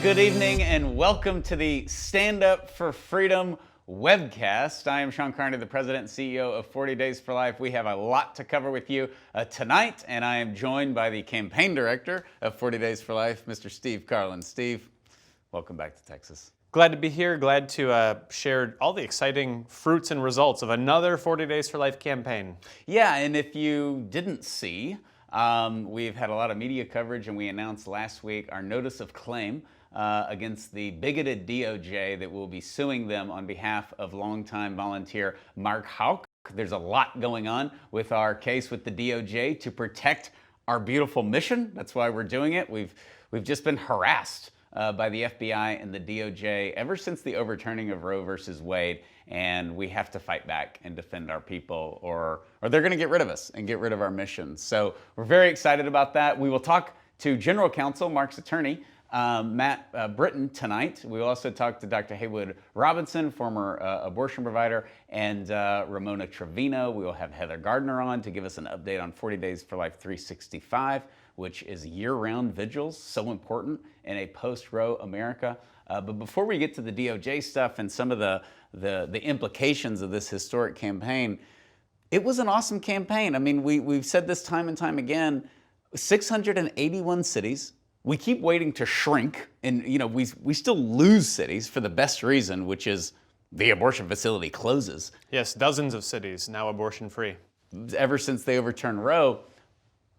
Good evening and welcome to the Stand Up for Freedom Webcast. I am Sean Carney, the President and CEO of 40 Days for Life. We have a lot to cover with you tonight, and I am joined by the Campaign Director of 40 Days for Life, Mr. Steve Carlin. Steve, welcome back to Texas. Glad to be here. Glad to share all the exciting fruits and results of another 40 Days for Life campaign. Yeah, and if you didn't see, we've had a lot of media coverage, and we announced last week our notice of claim against the bigoted DOJ that will be suing them on behalf of longtime volunteer Mark Houck. There's a lot going on with our case with the DOJ to protect our beautiful mission. That's why we're doing it. We've just been harassed by the FBI and the DOJ ever since the overturning of Roe versus Wade, and we have to fight back and defend our people, or they're going to get rid of us and get rid of our mission. So we're very excited about that. We will talk to General Counsel, Mark's attorney, Matt Britton, tonight. We will also talk to Dr. Haywood Robinson, former abortion provider, and Ramona Trevino. We will have Heather Gardner on to give us an update on 40 Days for Life 365, which is year-round vigils, so important in a post-Roe America. But before we get to the DOJ stuff and some of the implications of this historic campaign, it was an awesome campaign. I mean, we've said this time and time again, 681 cities. We keep waiting to shrink, and we still lose cities for the best reason, which is the abortion facility closes. Yes, dozens of cities now abortion-free. Ever since they overturned Roe.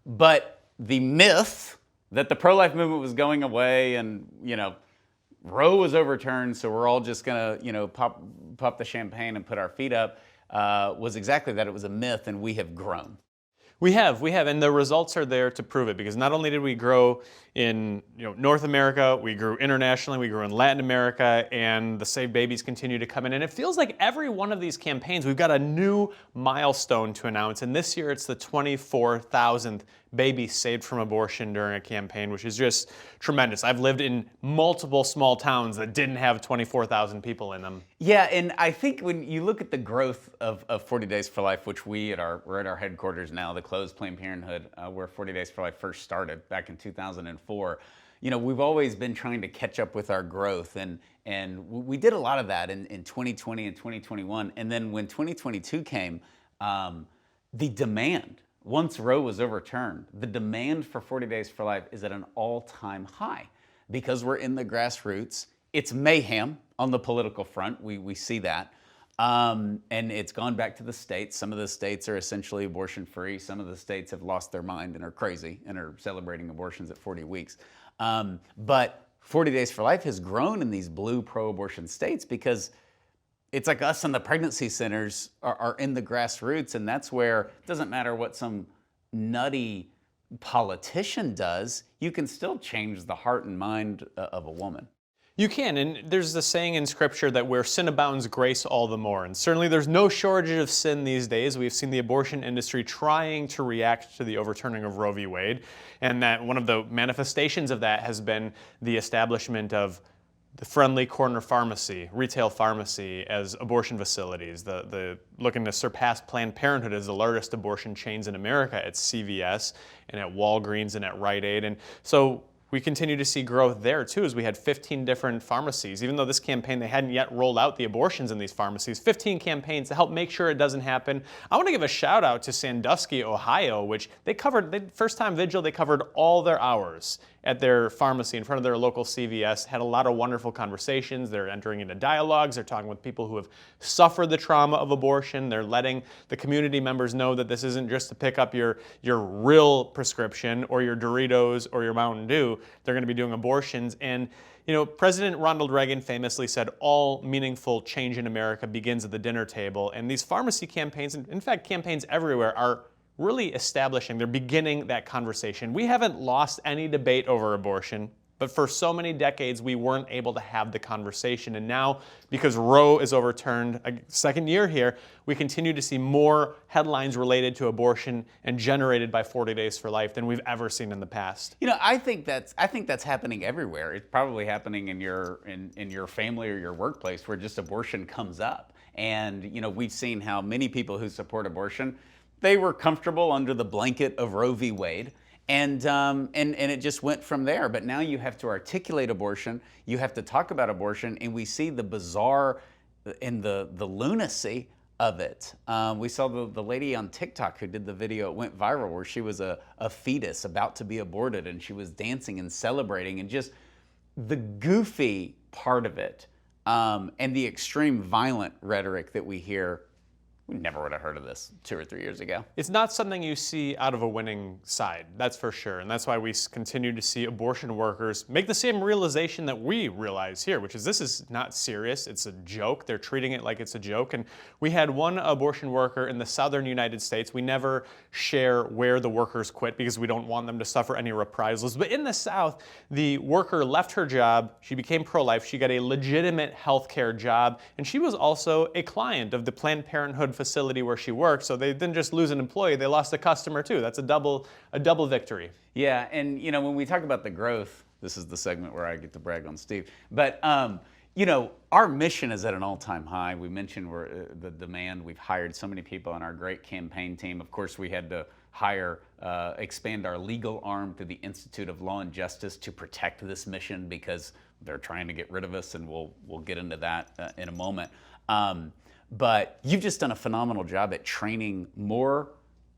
But the myth that the pro-life movement was going away and, Roe was overturned, so we're all just gonna, pop the champagne and put our feet up, was exactly that. It was a myth, and we have grown. We have, and the results are there to prove it, because not only did we grow in North America, we grew internationally, we grew in Latin America, and the saved babies continue to come in. And it feels like every one of these campaigns, we've got a new milestone to announce. And this year, it's the 24,000th baby saved from abortion during a campaign, which is just tremendous. I've lived in multiple small towns that didn't have 24,000 people in them. Yeah, and I think when you look at the growth of 40 Days for Life, which we're at our headquarters now, the closed Planned Parenthood, where 40 Days for Life first started back in 2004. We've always been trying to catch up with our growth, and we did a lot of that in 2020 and 2021. And then when 2022 came, the demand, once Roe was overturned, the demand for 40 Days for Life is at an all-time high because we're in the grassroots. It's mayhem on the political front. We see that. And it's gone back to the states. Some of the states are essentially abortion-free. Some of the states have lost their mind and are crazy and are celebrating abortions at 40 weeks. But 40 Days for Life has grown in these blue pro-abortion states because it's like us and the pregnancy centers are in the grassroots, and that's where it doesn't matter what some nutty politician does, you can still change the heart and mind of a woman. You can, and there's the saying in Scripture that where sin abounds, grace all the more. And certainly there's no shortage of sin these days. We've seen the abortion industry trying to react to the overturning of Roe v. Wade, and that one of the manifestations of that has been the establishment of the friendly corner pharmacy, retail pharmacy as abortion facilities, the looking to surpass Planned Parenthood as the largest abortion chains in America at CVS and at Walgreens and at Rite Aid. And so we continue to see growth there too, as we had 15 different pharmacies. Even though this campaign, they hadn't yet rolled out the abortions in these pharmacies, 15 campaigns to help make sure it doesn't happen. I want to give a shout out to Sandusky, Ohio, which first time vigil, they covered all their hours at their pharmacy in front of their local CVS, had a lot of wonderful conversations. They're entering into dialogues. They're talking with people who have suffered the trauma of abortion. They're letting the community members know that this isn't just to pick up your real prescription or your Doritos or your Mountain Dew. They're going to be doing abortions. And President Ronald Reagan famously said, all meaningful change in America begins at the dinner table. And these pharmacy campaigns, and in fact campaigns everywhere, are really establishing, they're beginning that conversation. We haven't lost any debate over abortion, but for so many decades we weren't able to have the conversation. And now, because Roe is overturned a second year here, we continue to see more headlines related to abortion and generated by 40 Days for Life than we've ever seen in the past. I think that's happening everywhere. It's probably happening in your family or your workplace where just abortion comes up. And we've seen how many people who support abortion, they were comfortable under the blanket of Roe v. Wade, And it just went from there. But now you have to articulate abortion, you have to talk about abortion, and we see the bizarre and the lunacy of it. We saw the lady on TikTok who did the video, it went viral, where she was a fetus about to be aborted, and she was dancing and celebrating, and just the goofy part of it, and the extreme violent rhetoric that we hear. We never would have heard of this 2 or 3 years ago. It's not something you see out of a winning side, that's for sure. And that's why we continue to see abortion workers make the same realization that we realize here, which is this is not serious, it's a joke. They're treating it like it's a joke. And we had one abortion worker in the southern United States. We never share where the workers quit because we don't want them to suffer any reprisals. But in the South, the worker left her job, she became pro-life, she got a legitimate healthcare job, and she was also a client of the Planned Parenthood facility where she worked, so they didn't just lose an employee, they lost a customer too. That's a double victory. Yeah, and when we talk about the growth, this is the segment where I get to brag on Steve, but our mission is at an all-time high. We mentioned the demand. We've hired so many people on our great campaign team. Of course, we had to expand our legal arm through the Institute of Law and Justice to protect this mission because they're trying to get rid of us, and we'll get into that in a moment. But you've just done a phenomenal job at training more.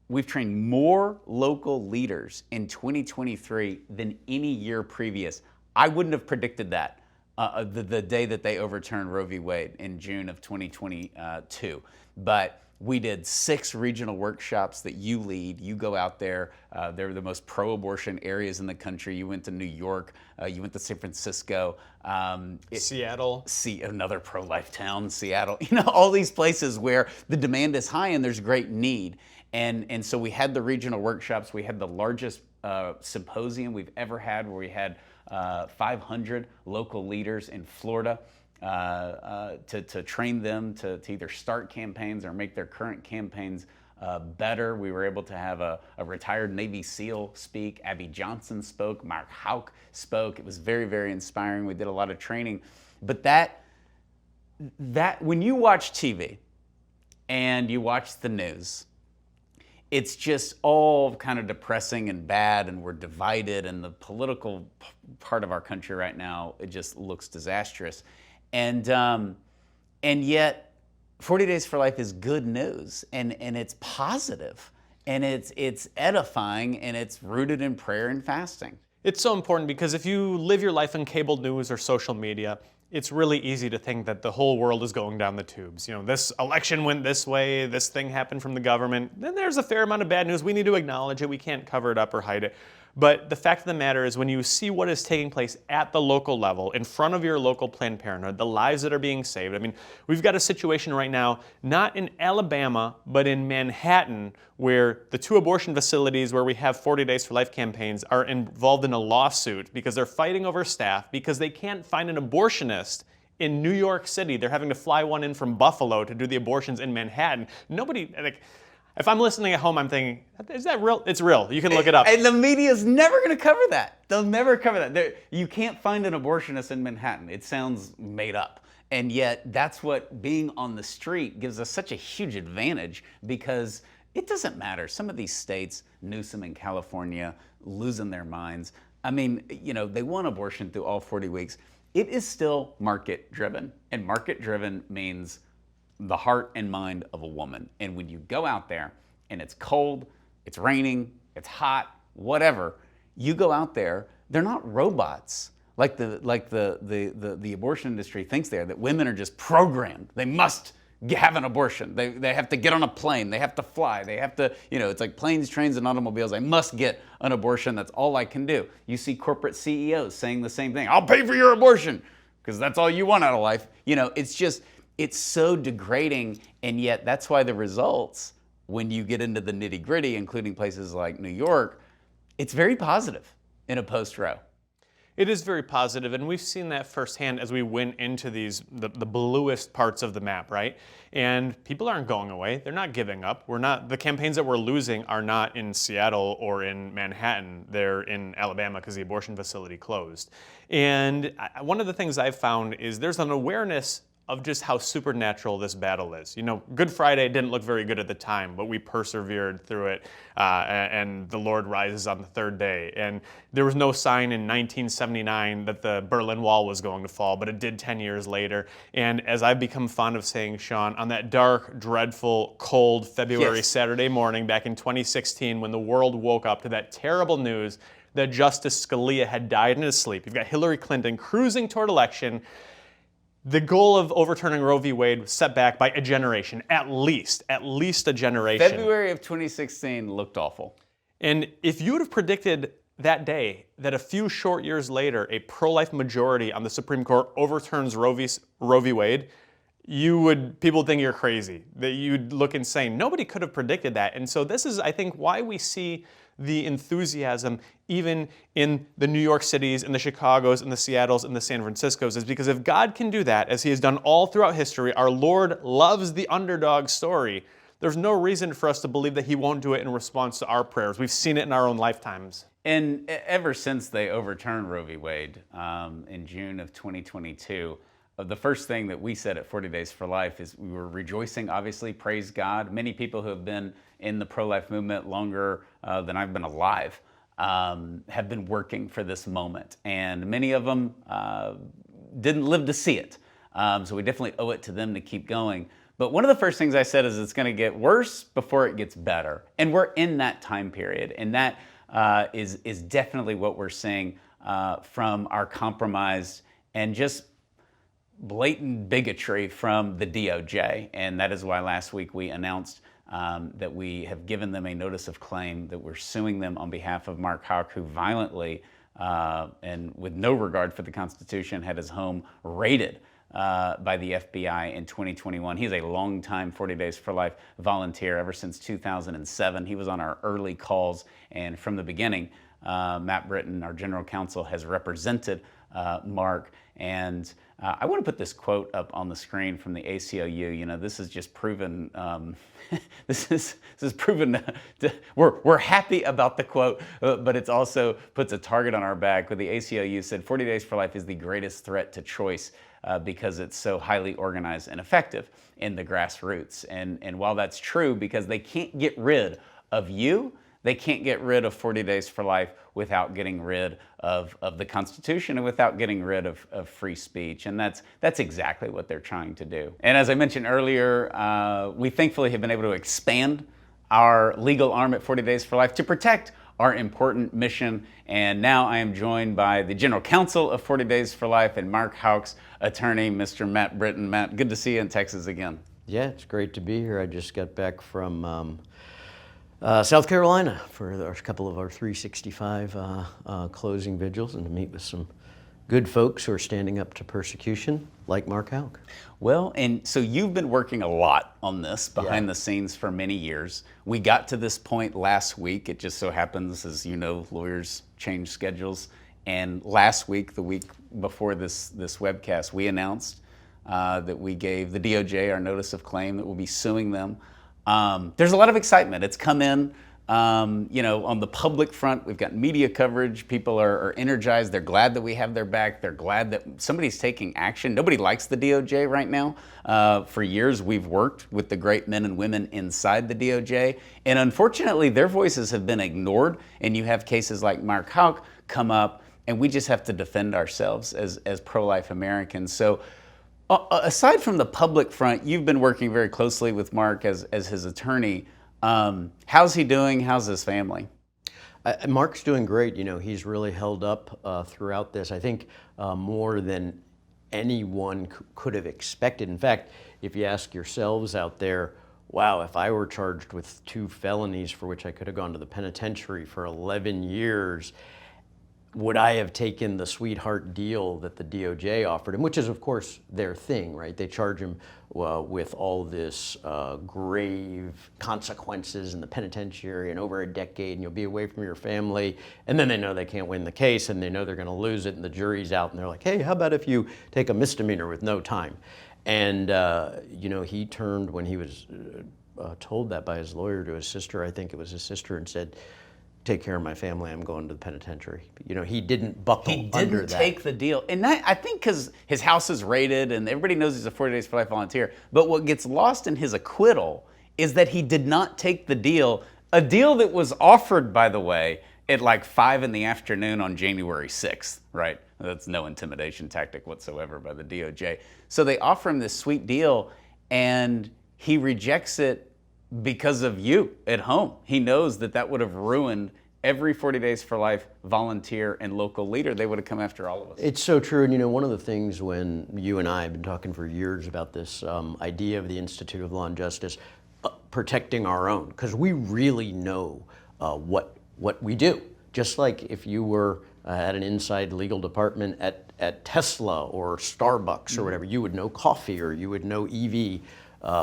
We've trained more local leaders in 2023 than any year previous. I wouldn't have predicted that the day that they overturned Roe v. Wade in June of 2022. But we did 6 regional workshops that you lead. You go out there. They're the most pro-abortion areas in the country. You went to New York. You went to San Francisco. Seattle. Another pro-life town, Seattle. All these places where the demand is high and there's great need. And so we had the regional workshops. We had the largest symposium we've ever had, where we had 500 local leaders in Florida to train them to either start campaigns or make their current campaigns better. We were able to have a retired Navy SEAL speak. Abby Johnson spoke. Mark Houck spoke. It was very, very inspiring. We did a lot of training. But that when you watch TV and you watch the news, it's just all kind of depressing and bad, and we're divided, and the political part of our country right now, it just looks disastrous. And yet 40 Days for Life is good news, and it's positive, and it's edifying, and it's rooted in prayer and fasting. It's so important because if you live your life in cable news or social media, it's really easy to think that the whole world is going down the tubes. This election went this way, this thing happened from the government. Then there's a fair amount of bad news. We need to acknowledge it. We can't cover it up or hide it. But the fact of the matter is, when you see what is taking place at the local level, in front of your local Planned Parenthood, the lives that are being saved. I mean, we've got a situation right now, not in Alabama, but in Manhattan, where the 2 abortion facilities where we have 40 Days for Life campaigns are involved in a lawsuit because they're fighting over staff because they can't find an abortionist in New York City. They're having to fly one in from Buffalo to do the abortions in Manhattan. If I'm listening at home, I'm thinking, is that real? It's real. You can look it up. And the media's never going to cover that. They'll never cover that. You can't find an abortionist in Manhattan. It sounds made up. And yet that's what being on the street gives us such a huge advantage, because it doesn't matter. Some of these states, Newsom in California, losing their minds. I mean, they want abortion through all 40 weeks. It is still market driven. And market driven means the heart and mind of a woman. And when you go out there and it's cold, it's raining, it's hot, whatever, you go out there, they're not robots like the abortion industry thinks they are, that women are just programmed. They must have an abortion. They have to get on a plane. They have to fly. They have to, it's like planes, trains, and automobiles. I must get an abortion. That's all I can do. You see corporate CEOs saying the same thing. I'll pay for your abortion because that's all you want out of life. It's so degrading, and yet that's why the results, when you get into the nitty-gritty, including places like New York, it's very positive in a post-Roe. It is very positive, and we've seen that firsthand as we went into the bluest parts of the map, right? And people aren't going away. They're not giving up. The campaigns that we're losing are not in Seattle or in Manhattan. They're in Alabama because the abortion facility closed. And one of the things I've found is there's an awareness of just how supernatural this battle is. You know, Good Friday didn't look very good at the time, but we persevered through it, and the Lord rises on the third day. And there was no sign in 1979 that the Berlin Wall was going to fall, but it did 10 years later. And as I've become fond of saying, Sean, on that dark, dreadful, cold February Saturday morning back in 2016, when the world woke up to that terrible news that Justice Scalia had died in his sleep, you've got Hillary Clinton cruising toward election. The goal of overturning Roe v. Wade was set back by a generation, at least a generation. February of 2016 looked awful. And if you would have predicted that day that a few short years later, a pro-life majority on the Supreme Court overturns Roe v. Wade, people would think you're crazy, that you'd look insane. Nobody could have predicted that. And so this is, I think, why we see the enthusiasm even in the New York Cities and the Chicagos and the Seattles and the San Franciscos, is because if God can do that, as he has done all throughout history, our Lord loves the underdog story. There's no reason for us to believe that he won't do it in response to our prayers. We've seen it in our own lifetimes. And ever since they overturned Roe v. Wade in June of 2022, the first thing that we said at 40 Days for Life is we were rejoicing, obviously, praise God. Many people who have been in the pro-life movement longer than I've been alive have been working for this moment. And many of them didn't live to see it. So we definitely owe it to them to keep going. But one of the first things I said is it's going to get worse before it gets better. And we're in that time period. And that is definitely what we're seeing from our compromised and just blatant bigotry from the DOJ. And that is why last week we announced that we have given them a notice of claim, that we're suing them on behalf of Mark Houck, who violently and with no regard for the Constitution had his home raided by the FBI in 2021. He's a longtime 40 Days for Life volunteer ever since 2007. He was on our early calls, and from the beginning, Matt Britton, our general counsel, has represented Mark. And I want to put this quote up on the screen from the ACLU. You know, this is just proven. This is proven. We're happy about the quote, but it also puts a target on our back. Where the ACLU said, "40 Days for Life is the greatest threat to choice because it's so highly organized and effective in the grassroots." And while that's true, because they can't get rid of you, they can't get rid of 40 Days for Life without getting rid of the Constitution and without getting rid of free speech. And that's exactly what they're trying to do. And as I mentioned earlier, we thankfully have been able to expand our legal arm at 40 Days for Life to protect our important mission. And now I am joined by the General Counsel of 40 Days for Life and Mark Houck's attorney, Mr. Matt Britton. Matt, good to see you in Texas again. Yeah, it's great to be here. I just got back from South Carolina for a couple of our 365 closing vigils, and to meet with some good folks who are standing up to persecution, like Mark Houck. Well, and so you've been working a lot on this behind the scenes for many years. We got to this point last week. It just so happens, as you know, lawyers change schedules. And last week, the week before this webcast, we announced that we gave the DOJ our notice of claim that we'll be suing them. There's a lot of excitement. It's come in, on the public front. We've got media coverage. People are energized. They're glad that we have their back. They're glad that somebody's taking action. Nobody likes the DOJ right now. For years, we've worked with the great men and women inside the DOJ. And unfortunately, their voices have been ignored. And you have cases like Mark Houck come up, and we just have to defend ourselves as pro-life Americans. So aside from the public front, you've been working very closely with Mark as his attorney. How's he doing? How's his family? Mark's doing great. You know, he's really held up throughout this, I think, more than anyone could have expected. In fact, if you ask yourselves out there, wow, if I were charged with 2 felonies for which I could have gone to the penitentiary for 11 years, would I have taken the sweetheart deal that the DOJ offered him, which is, of course, their thing, right? They charge him with all this grave consequences in the penitentiary and over a decade, and you'll be away from your family. And then they know they can't win the case, and they know they're going to lose it, and the jury's out, and they're like, hey, how about if you take a misdemeanor with no time? And, he turned when he was told that by his lawyer to his sister, I think it was his sister, and said, take care of my family, I'm going to the penitentiary. You know, he didn't buckle He under didn't that. take the deal. And I think because his house is raided and everybody knows he's a 40 Days for Life volunteer. But what gets lost in his acquittal is that he did not take the deal, a deal that was offered, by the way, at like 5 in the afternoon on January 6th, right? That's no intimidation tactic whatsoever by the DOJ. So they offer him this sweet deal and he rejects it because of you at home. He knows that that would have ruined every 40 Days for Life volunteer and local leader. They would have come after all of us. It's so true. And you know, one of the things when you and I have been talking for years about this idea of the Institute of Law and Justice, protecting our own, because we really know what we do. Just like if you were at an inside legal department at Tesla or Starbucks or whatever, you would know coffee or you would know EV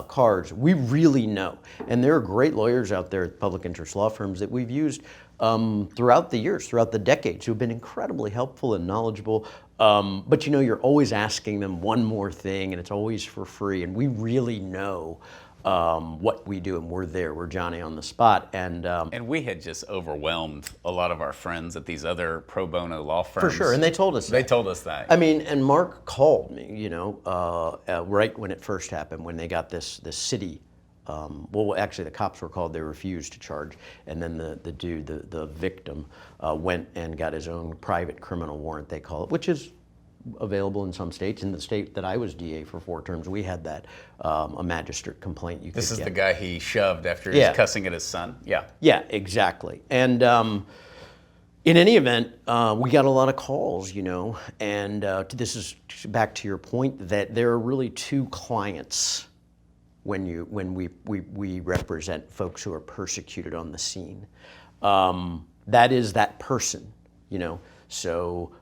cars. We really know. And there are great lawyers out there at public interest law firms that we've used throughout the years, throughout the decades, who've been incredibly helpful and knowledgeable. But you know, you're always asking them one more thing and it's always for free. And we really know what we do, and we're there. We're Johnny on the spot, and we had just overwhelmed a lot of our friends at these other pro bono law firms. for sure. And they told us. They told us that. I mean, and Mark called me, you know, right when it first happened, when they got this city. Well, actually, the cops were called. They refused to charge, and then the dude, the victim, went and got his own private criminal warrant. They call it, which is available in some states. In the state that I was DA for 4 terms, we had that, a magistrate complaint you could This is get. the guy he shoved after he was cussing at his son. Yeah. Yeah, exactly. And in any event, we got a lot of calls, you know, and this is back to your point that there are really 2 clients when we represent folks who are persecuted on the scene. That is that person, you know. So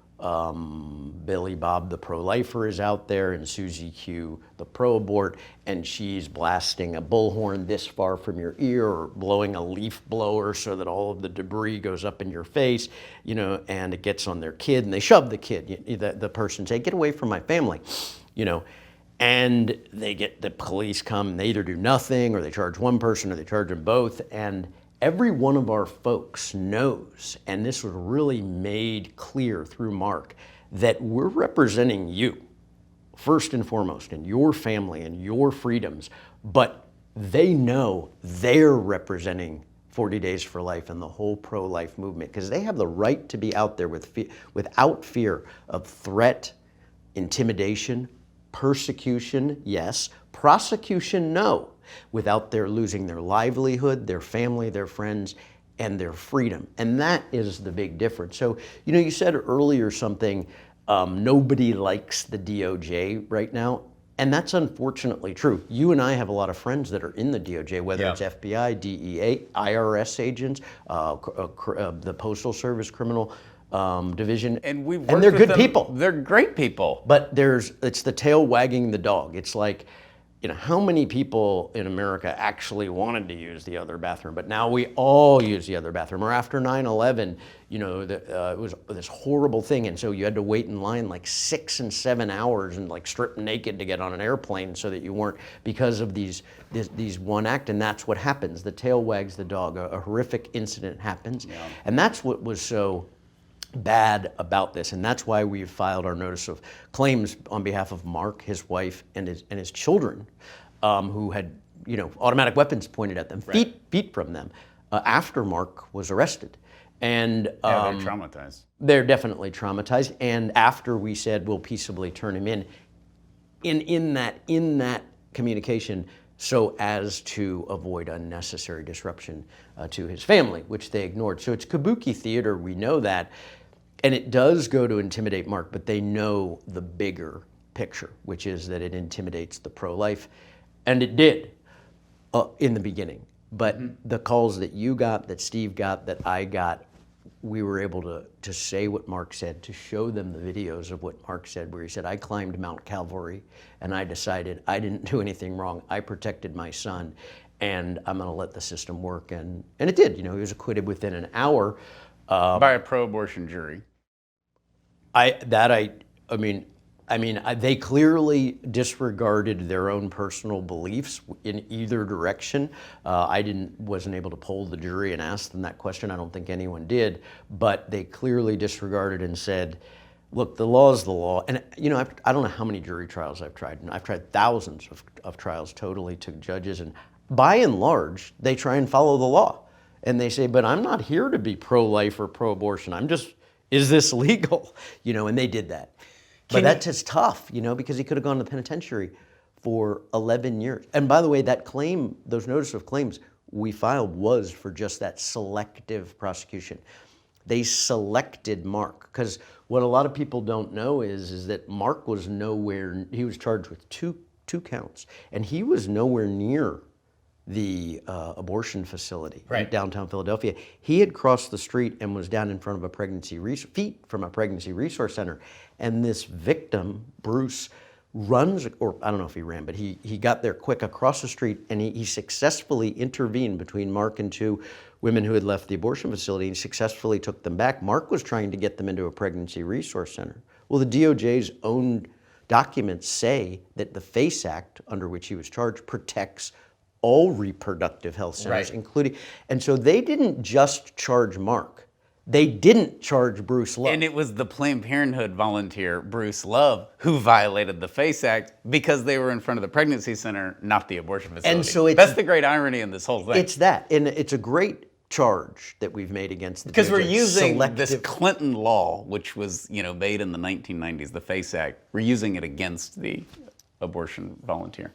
Billy Bob, the pro-lifer, is out there, and Susie Q, the pro-abort, and she's blasting a bullhorn this far from your ear or blowing a leaf blower so that all of the debris goes up in your face, you know, and it gets on their kid, and they shove the kid. The person say, "Get away from my family," you know, and the police come, and they either do nothing, or they charge one person, or they charge them both, and every one of our folks knows, and this was really made clear through Mark, that we're representing you, first and foremost, and your family and your freedoms, but they know they're representing 40 Days for Life and the whole pro-life movement, because they have the right to be out there without fear of threat, intimidation, persecution, yes, prosecution, no, without their losing their livelihood, their family, their friends, and their freedom. And that is the big difference. So, you know, you said earlier something, nobody likes the DOJ right now, and that's unfortunately true. You and I have a lot of friends that are in the DOJ, whether it's FBI, DEA, IRS agents, the Postal Service Criminal Division, and they're good people. They're great people. But it's the tail wagging the dog. It's like, you know, how many people in America actually wanted to use the other bathroom, but now we all use the other bathroom. Or after 9/11, you know, it was this horrible thing, and so you had to wait in line like 6 and 7 hours and like strip naked to get on an airplane so that you weren't, because of these one act, and that's what happens. The tail wags the dog. A horrific incident happens, and that's what was so bad about this, and that's why we've filed our notice of claims on behalf of Mark, his wife, and his children, who had, you know, automatic weapons pointed at them, feet from them, after Mark was arrested. And they're traumatized. They're definitely traumatized. And after we said we'll peaceably turn him in that communication, so as to avoid unnecessary disruption to his family, which they ignored. So it's kabuki theater, we know that. And it does go to intimidate Mark, but they know the bigger picture, which is that it intimidates the pro-life. And it did in the beginning. But the calls that you got, that Steve got, that I got, we were able to say what Mark said, to show them the videos of what Mark said, where he said, I climbed Mount Calvary and I decided I didn't do anything wrong. I protected my son, and I'm going to let the system work. And it did. You know, he was acquitted within an hour. By a pro-abortion jury. I mean, I mean, they clearly disregarded their own personal beliefs in either direction. I wasn't able to poll the jury and ask them that question. I don't think anyone did, but they clearly disregarded and said, look, the law is the law. And I don't know how many jury trials I've tried. And I've tried thousands of trials totally to judges. And by and large, they try and follow the law. And they say, but I'm not here to be pro-life or pro-abortion. I'm just, is this legal? And they did that. But that's just tough, because he could have gone to the penitentiary for 11 years. And by the way, that claim, those notice of claims we filed was for just that selective prosecution. They selected Mark, because what a lot of people don't know is that Mark was nowhere, he was charged with two counts, and he was nowhere near the abortion facility in downtown Philadelphia. He had crossed the street and was down in front of feet from a pregnancy resource center. And this victim, Bruce, runs, or I don't know if he ran, but he got there quick across the street, and he successfully intervened between Mark and two women who had left the abortion facility, and successfully took them back. Mark was trying to get them into a pregnancy resource center. Well, the DOJ's own documents say that the FACE Act, under which he was charged, protects all reproductive health centers, including, and so they didn't just charge Mark. They didn't charge Bruce Love. And it was the Planned Parenthood volunteer, Bruce Love, who violated the FACE Act because they were in front of the pregnancy center, not the abortion facility. And so that's the great irony in this whole thing. It's that, and it's a great charge that we've made against the because DOJ. We're using this Clinton law, which was made in the 1990s, the FACE Act. We're using it against the abortion volunteer.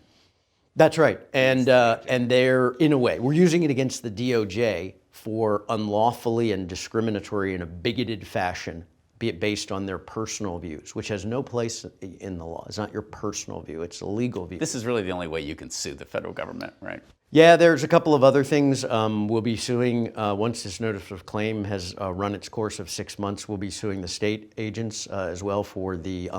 That's right, and they're, in a way, we're using it against the DOJ for unlawfully and discriminatory in a bigoted fashion, be it based on their personal views, which has no place in the law. It's not your personal view, it's a legal view. This is really the only way you can sue the federal government, right? Yeah, there's a couple of other things. We'll be suing, once this notice of claim has run its course of 6 months, we'll be suing the state agents as well for the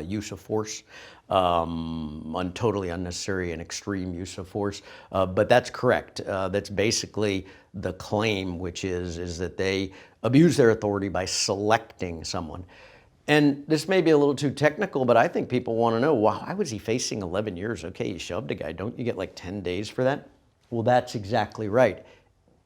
use of force, totally unnecessary and extreme use of force. But that's correct. That's basically the claim, which is that they abuse their authority by selecting someone. And this may be a little too technical, but I think people want to know, why was he facing 11 years? Okay, you shoved a guy. Don't you get like 10 days for that? Well, that's exactly right.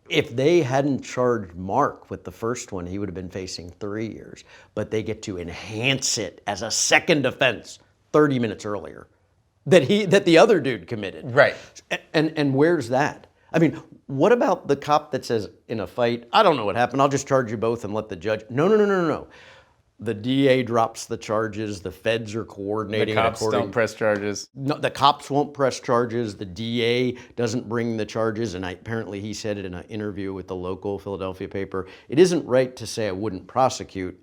If they hadn't charged Mark with the first one, he would have been facing 3 years. But they get to enhance it as a second offense 30 minutes earlier that the other dude committed. Right. And where's that? I mean, what about the cop that says in a fight, I don't know what happened, I'll just charge you both and let the judge. No. The DA drops the charges, the feds are coordinating. The cops don't press charges. No, the cops won't press charges, the DA doesn't bring the charges, and apparently he said it in an interview with the local Philadelphia paper, it isn't right to say I wouldn't prosecute,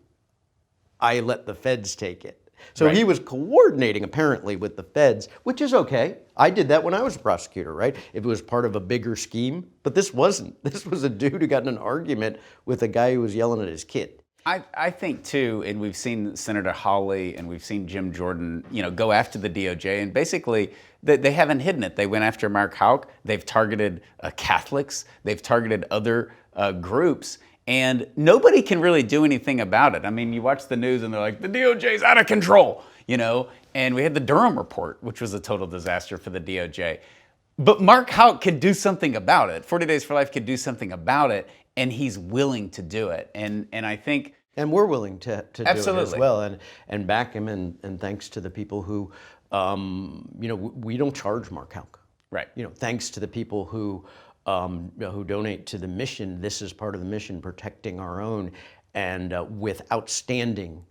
I let the feds take it. So he was coordinating apparently with the feds, which is okay. I did that when I was a prosecutor, right? If it was part of a bigger scheme, but this wasn't. This was a dude who got in an argument with a guy who was yelling at his kid. I think too, and we've seen Senator Hawley and we've seen Jim Jordan, go after the DOJ, and basically they haven't hidden it. They went after Mark Houck. They've targeted Catholics. They've targeted other groups, and nobody can really do anything about it. I mean, you watch the news and they're like, the DOJ's out of control, and we had the Durham report, which was a total disaster for the DOJ. But Mark Houck could do something about it. 40 Days for Life could do something about it, and he's willing to do it. And I think... And we're willing to do it absolutely as well and back him, and thanks to the people who, we don't charge Mark Houck. Right. Thanks to the people who donate to the mission. This is part of the mission, protecting our own, and with outstanding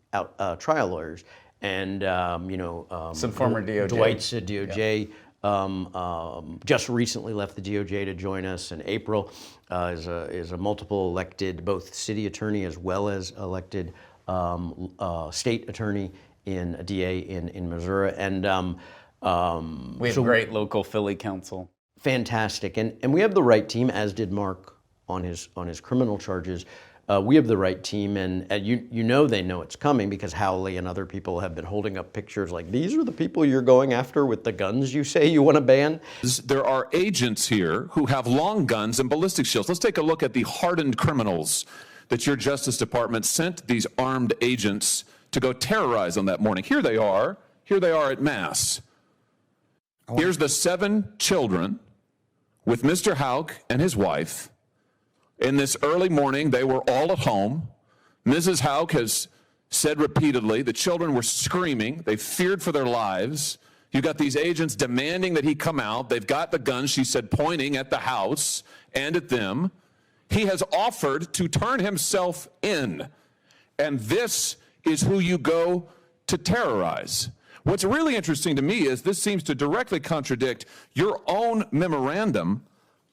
trial lawyers. And, some former DOJ. Dwight's a DOJ. Yeah. Just recently left the DOJ to join us in April, is a multiple elected, both city attorney as well as elected state attorney in a DA in Missouri. And we have great local Philly counsel. Fantastic. And we have the right team, as did Mark on his criminal charges. We have the right team, and they know it's coming because Howley and other people have been holding up pictures like, these are the people you're going after with the guns you say you want to ban? There are agents here who have long guns and ballistic shields. Let's take a look at the hardened criminals that your Justice Department sent these armed agents to go terrorize on that morning. Here they are at Mass. Here's the 7 children with Mr. Houck and his wife. In this early morning, they were all at home. Mrs. Houck has said repeatedly the children were screaming. They feared for their lives. You got these agents demanding that he come out. They've got the guns, she said, pointing at the house and at them. He has offered to turn himself in. And this is who you go to terrorize. What's really interesting to me is this seems to directly contradict your own memorandum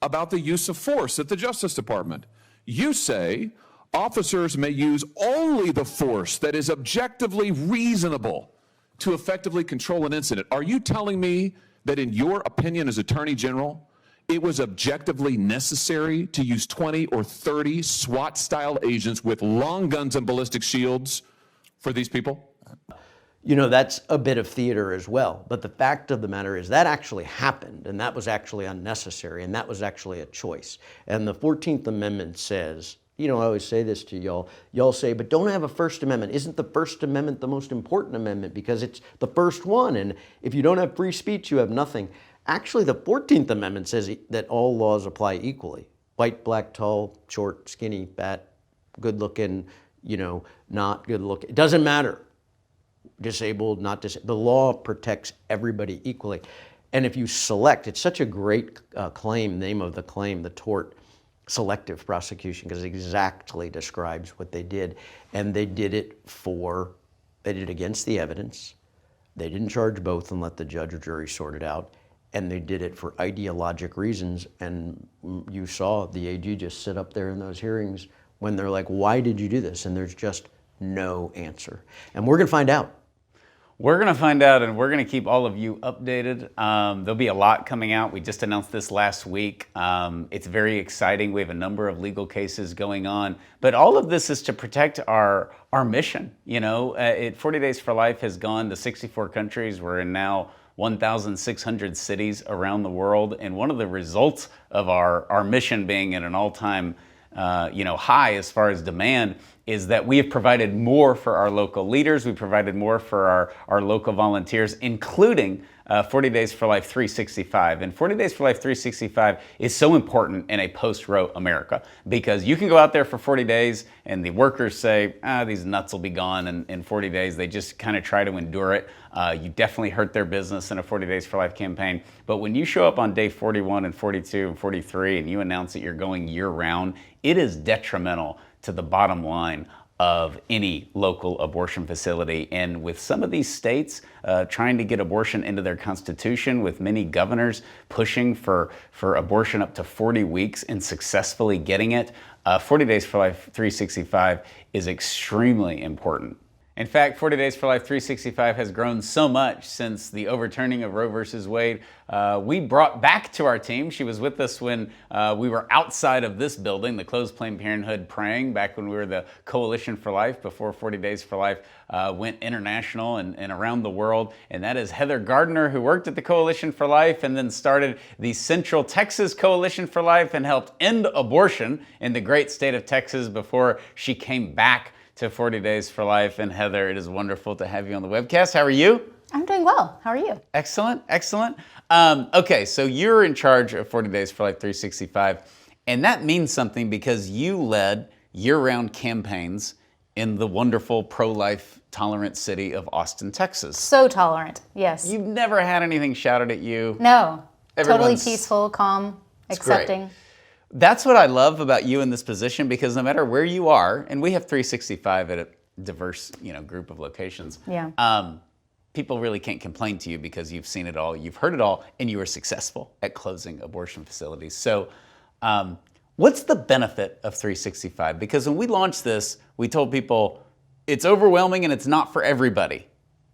about the use of force at the Justice Department. You say officers may use only the force that is objectively reasonable to effectively control an incident. Are you telling me that in your opinion as Attorney General, it was objectively necessary to use 20 or 30 SWAT-style agents with long guns and ballistic shields for these people? You know, that's a bit of theater as well. But the fact of the matter is that actually happened, and that was actually unnecessary, and that was actually a choice. And the 14th Amendment says, you know, I always say this to y'all. Y'all say, but don't have a First Amendment. Isn't the First Amendment the most important amendment because it's the first one? And if you don't have free speech, you have nothing. Actually, the 14th Amendment says that all laws apply equally. White, black, tall, short, skinny, fat, good looking, you know, not good looking. It doesn't matter. Disabled, not disabled. The law protects everybody equally. And if you select, it's such a great claim, name of the claim, the tort, selective prosecution, because it exactly describes what they did. And they did it against the evidence. They didn't charge both and let the judge or jury sort it out. And they did it for ideologic reasons. And you saw the AG just sit up there in those hearings when they're like, why did you do this? And there's just no answer. And we're going to find out. We're going to find out, and we're going to keep all of you updated. There'll be a lot coming out. We just announced this last week. It's very exciting. We have a number of legal cases going on. But all of this is to protect our mission. You know, 40 Days for Life has gone to 64 countries. We're in now 1,600 cities around the world. And one of the results of our mission being at an all-time high as far as demand is that we have provided more for our local leaders. We provided more for our local volunteers, including 40 Days for Life 365. And 40 Days for Life 365 is so important in a post-Roe America because you can go out there for 40 days and the workers say, these nuts will be gone in 40 days. They just kind of try to endure it. You definitely hurt their business in a 40 Days for Life campaign. But when you show up on day 41 and 42 and 43 and you announce that you're going year-round, it is detrimental to the bottom line of any local abortion facility. And with some of these states trying to get abortion into their constitution, with many governors pushing for abortion up to 40 weeks and successfully getting it, 40 Days for Life 365 is extremely important. In fact, 40 Days for Life 365 has grown so much since the overturning of Roe versus Wade. We brought back to our team, she was with us when we were outside of this building, the closed Planned Parenthood praying, back when we were the Coalition for Life, before 40 Days for Life went international and around the world. And that is Heather Gardner, who worked at the Coalition for Life and then started the Central Texas Coalition for Life and helped end abortion in the great state of Texas before she came back to 40 Days for Life. And Heather, it is wonderful to have you on the webcast. How are you? I'm doing well. How are you? Excellent, excellent. Okay, so you're in charge of 40 Days for Life 365, and that means something because you led year-round campaigns in the wonderful pro-life tolerant city of Austin, Texas. So tolerant, yes. You've never had anything shouted at you. No, totally Everyone's- peaceful, calm, It's great. accepting. That's what I love about you in this position, because no matter where you are, and we have 365 at a diverse, group of locations. Yeah. People really can't complain to you because you've seen it all, you've heard it all, and you were successful at closing abortion facilities. So, what's the benefit of 365? Because when we launched this, we told people it's overwhelming and it's not for everybody.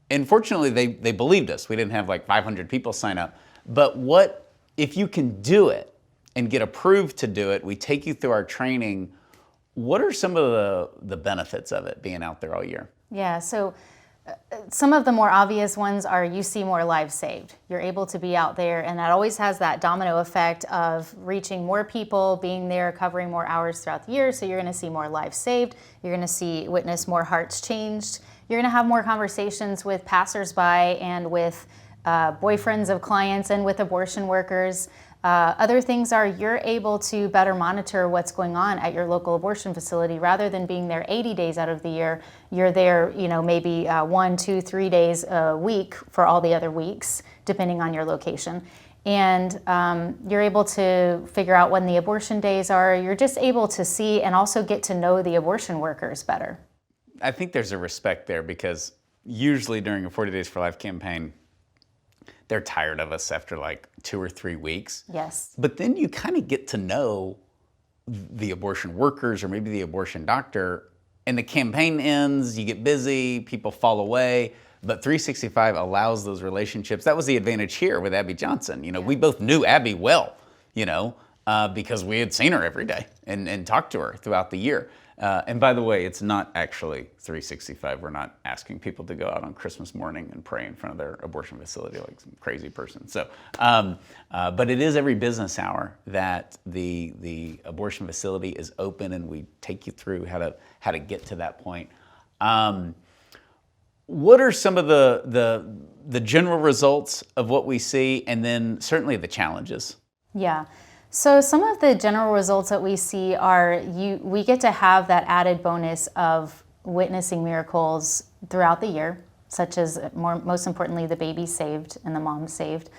And fortunately, they believed us. We didn't have like 500 people sign up. But what if you can do it and get approved to do it? We take you through our training. What are some of the benefits of it being out there all year? Yeah, so some of the more obvious ones are you see more lives saved. You're able to be out there, and that always has that domino effect of reaching more people, being there, covering more hours throughout the year. So you're going to see more lives saved. You're going to witness more hearts changed. You're going to have more conversations with passersby and with boyfriends of clients and with abortion workers. Other things are you're able to better monitor what's going on at your local abortion facility rather than being there 80 days out of the year. You're there, maybe 1, 2, 3 days a week for all the other weeks, depending on your location. And you're able to figure out when the abortion days are. You're just able to see and also get to know the abortion workers better. I think there's a respect there because usually during a 40 Days for Life campaign, they're tired of us after like 2 or 3 weeks. Yes. But then you kind of get to know the abortion workers or maybe the abortion doctor, and the campaign ends, you get busy, people fall away, but 365 allows those relationships. That was the advantage here with Abby Johnson. We both knew Abby well, because we had seen her every day and talked to her throughout the year. And by the way, it's not actually 365. We're not asking people to go out on Christmas morning and pray in front of their abortion facility like some crazy person. So, but it is every business hour that the abortion facility is open, and we take you through how to get to that point. What are some of the general results of what we see, and then certainly the challenges? Yeah. So some of the general results that we see are we get to have that added bonus of witnessing miracles throughout the year, such as most importantly, the baby saved and the mom saved.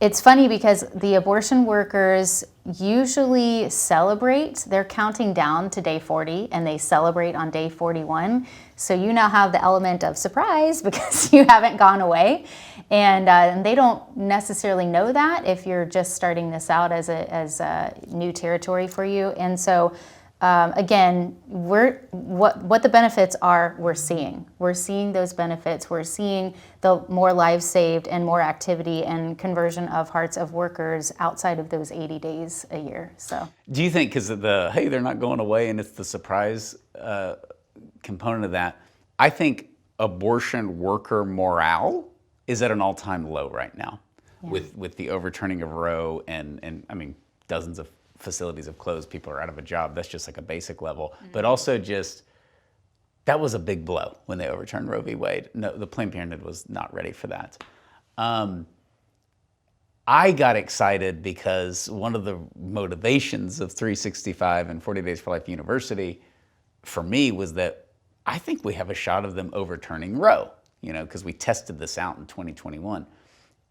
It's funny because the abortion workers usually celebrate. They're counting down to day 40 and they celebrate on day 41. So you now have the element of surprise because you haven't gone away. And they don't necessarily know that if you're just starting this out as a new territory for you. And so again, what the benefits are, we're seeing. We're seeing those benefits. We're seeing the more lives saved and more activity and conversion of hearts of workers outside of those 80 days a year. So, do you think because of hey, they're not going away, and it's the surprise component of that? I think abortion worker morale is at an all-time low right now, with the overturning of Roe and I mean dozens of facilities have closed, people are out of a job. That's just like a basic level. But also just, that was a big blow when they overturned Roe v. Wade. No, the Planned Parenthood was not ready for that. I got excited because one of the motivations of 365 and 40 Days for Life University for me was that I think we have a shot of them overturning Roe, because we tested this out in 2021.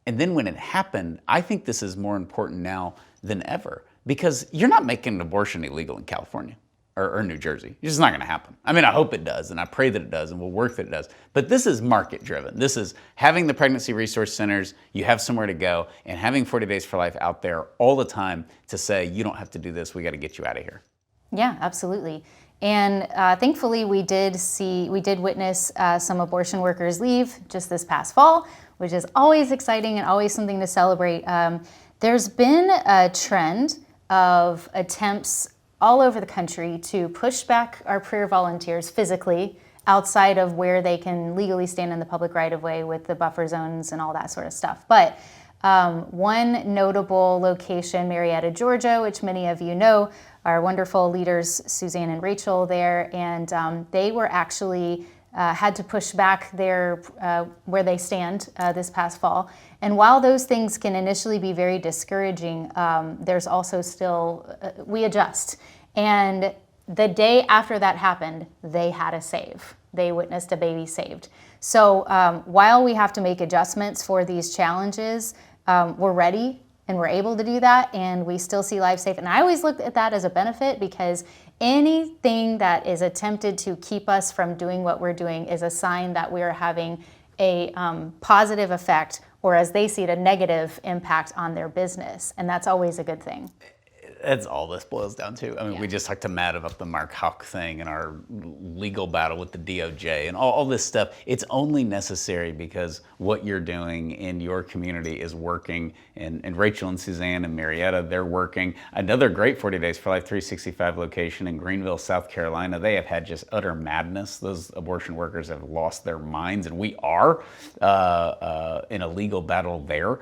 And then when it happened, I think this is more important now than ever. Because you're not making an abortion illegal in California or New Jersey. It's just not going to happen. I mean, I hope it does, and I pray that it does, and we'll work that it does. But this is market-driven. This is having the pregnancy resource centers, you have somewhere to go, and having 40 Days for Life out there all the time to say, you don't have to do this, we got to get you out of here. Yeah, absolutely. And thankfully, we did witness some abortion workers leave just this past fall, which is always exciting and always something to celebrate. There's been a trend of attempts all over the country to push back our prayer volunteers physically outside of where they can legally stand in the public right-of-way with the buffer zones and all that sort of stuff. But one notable location, Marietta, Georgia, which many of you know, our wonderful leaders, Suzanne and Rachel there, and they were actually had to push back where they stand this past fall. And while those things can initially be very discouraging, there's also still, we adjust. And the day after that happened, they had a save. They witnessed a baby saved. So while we have to make adjustments for these challenges, we're ready and we're able to do that, and we still see lives saved. And I always look at that as a benefit because anything that is attempted to keep us from doing what we're doing is a sign that we are having a positive effect, or as they see it, a negative impact on their business. And that's always a good thing. That's all this boils down to. I mean, we just talked to Matt about the Mark Houck thing and our legal battle with the DOJ and all this stuff. It's only necessary because what you're doing in your community is working. And Rachel and Suzanne and Marietta, they're working. Another great 40 Days for Life 365 location in Greenville, South Carolina. They have had just utter madness. Those abortion workers have lost their minds, and we are in a legal battle there.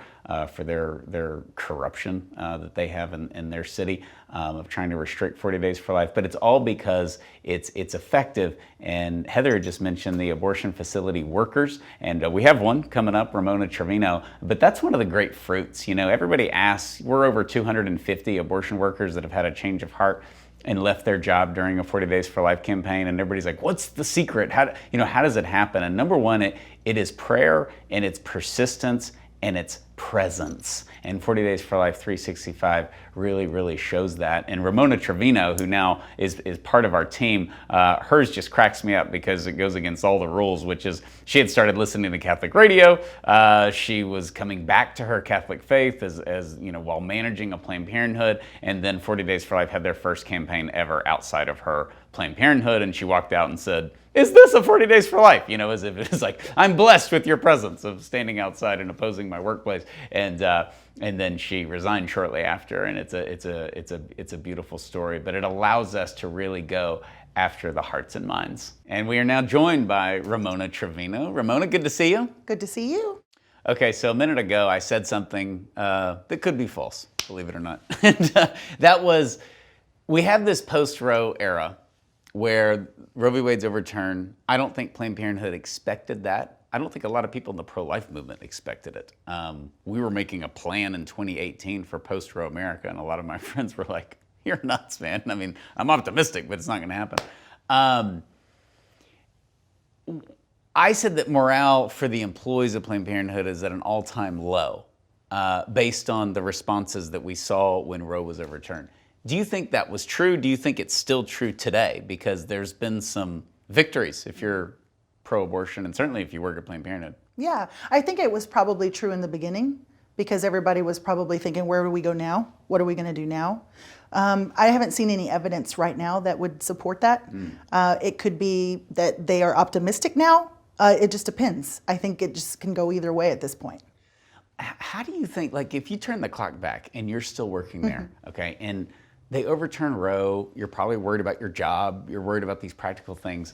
for their corruption that they have in their city of trying to restrict 40 days for life. But it's all because it's effective. And Heather just mentioned the abortion facility workers, and we have one coming up, Ramona Trevino. But that's one of the great fruits. You know, everybody asks. We're over 250 abortion workers that have had a change of heart and left their job during a 40 Days for Life campaign, and everybody's like, what's the secret? How does it happen? And number one, it is prayer, and it's persistence, and it's presence. And 40 Days for Life 365 really, really shows that. And Ramona Trevino, who now is part of our team, hers just cracks me up because it goes against all the rules, which is she had started listening to Catholic radio. She was coming back to her Catholic faith as you know, while managing a Planned Parenthood. And then 40 Days for Life had their first campaign ever outside of her Planned Parenthood. And she walked out and said, is this a 40 Days for Life? You know, as if it was like, I'm blessed with your presence of standing outside and opposing my workplace. And then she resigned shortly after, and it's a beautiful story. But it allows us to really go after the hearts and minds. And we are now joined by Ramona Trevino. Ramona, good to see you. Good to see you. Okay, so a minute ago I said something that could be false, believe it or not. And that was, we have this post-Roe era where Roe v. Wade's overturned. I don't think Planned Parenthood expected that. I don't think a lot of people in the pro-life movement expected it. We were making a plan in 2018 for post-Roe America, and a lot of my friends were like, you're nuts, man. I mean, I'm optimistic, but it's not gonna happen. I said that morale for the employees of Planned Parenthood is at an all-time low based on the responses that we saw when Roe was overturned. Do you think that was true? Do you think it's still true today? Because there's been some victories if you're pro-abortion, and certainly if you work at Planned Parenthood. Yeah, I think it was probably true in the beginning because everybody was probably thinking, where do we go now? What are we going to do now? I haven't seen any evidence right now that would support that. It could be that they are optimistic now. It just depends. I think it just can go either way at this point. How do you think, like, if you turn the clock back and you're still working there, okay, and they overturn Roe, you're probably worried about your job, you're worried about these practical things,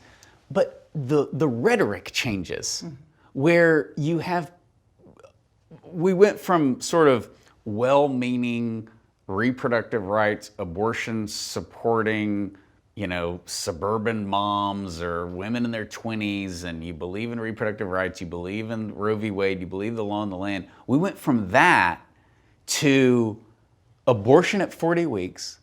but the rhetoric changes where you have, we went from sort of well-meaning reproductive rights, abortion supporting, you know, suburban moms or women in their 20s, and you believe in reproductive rights, you believe in Roe v. Wade, you believe the law in the land. We went from that to abortion at 40 weeks,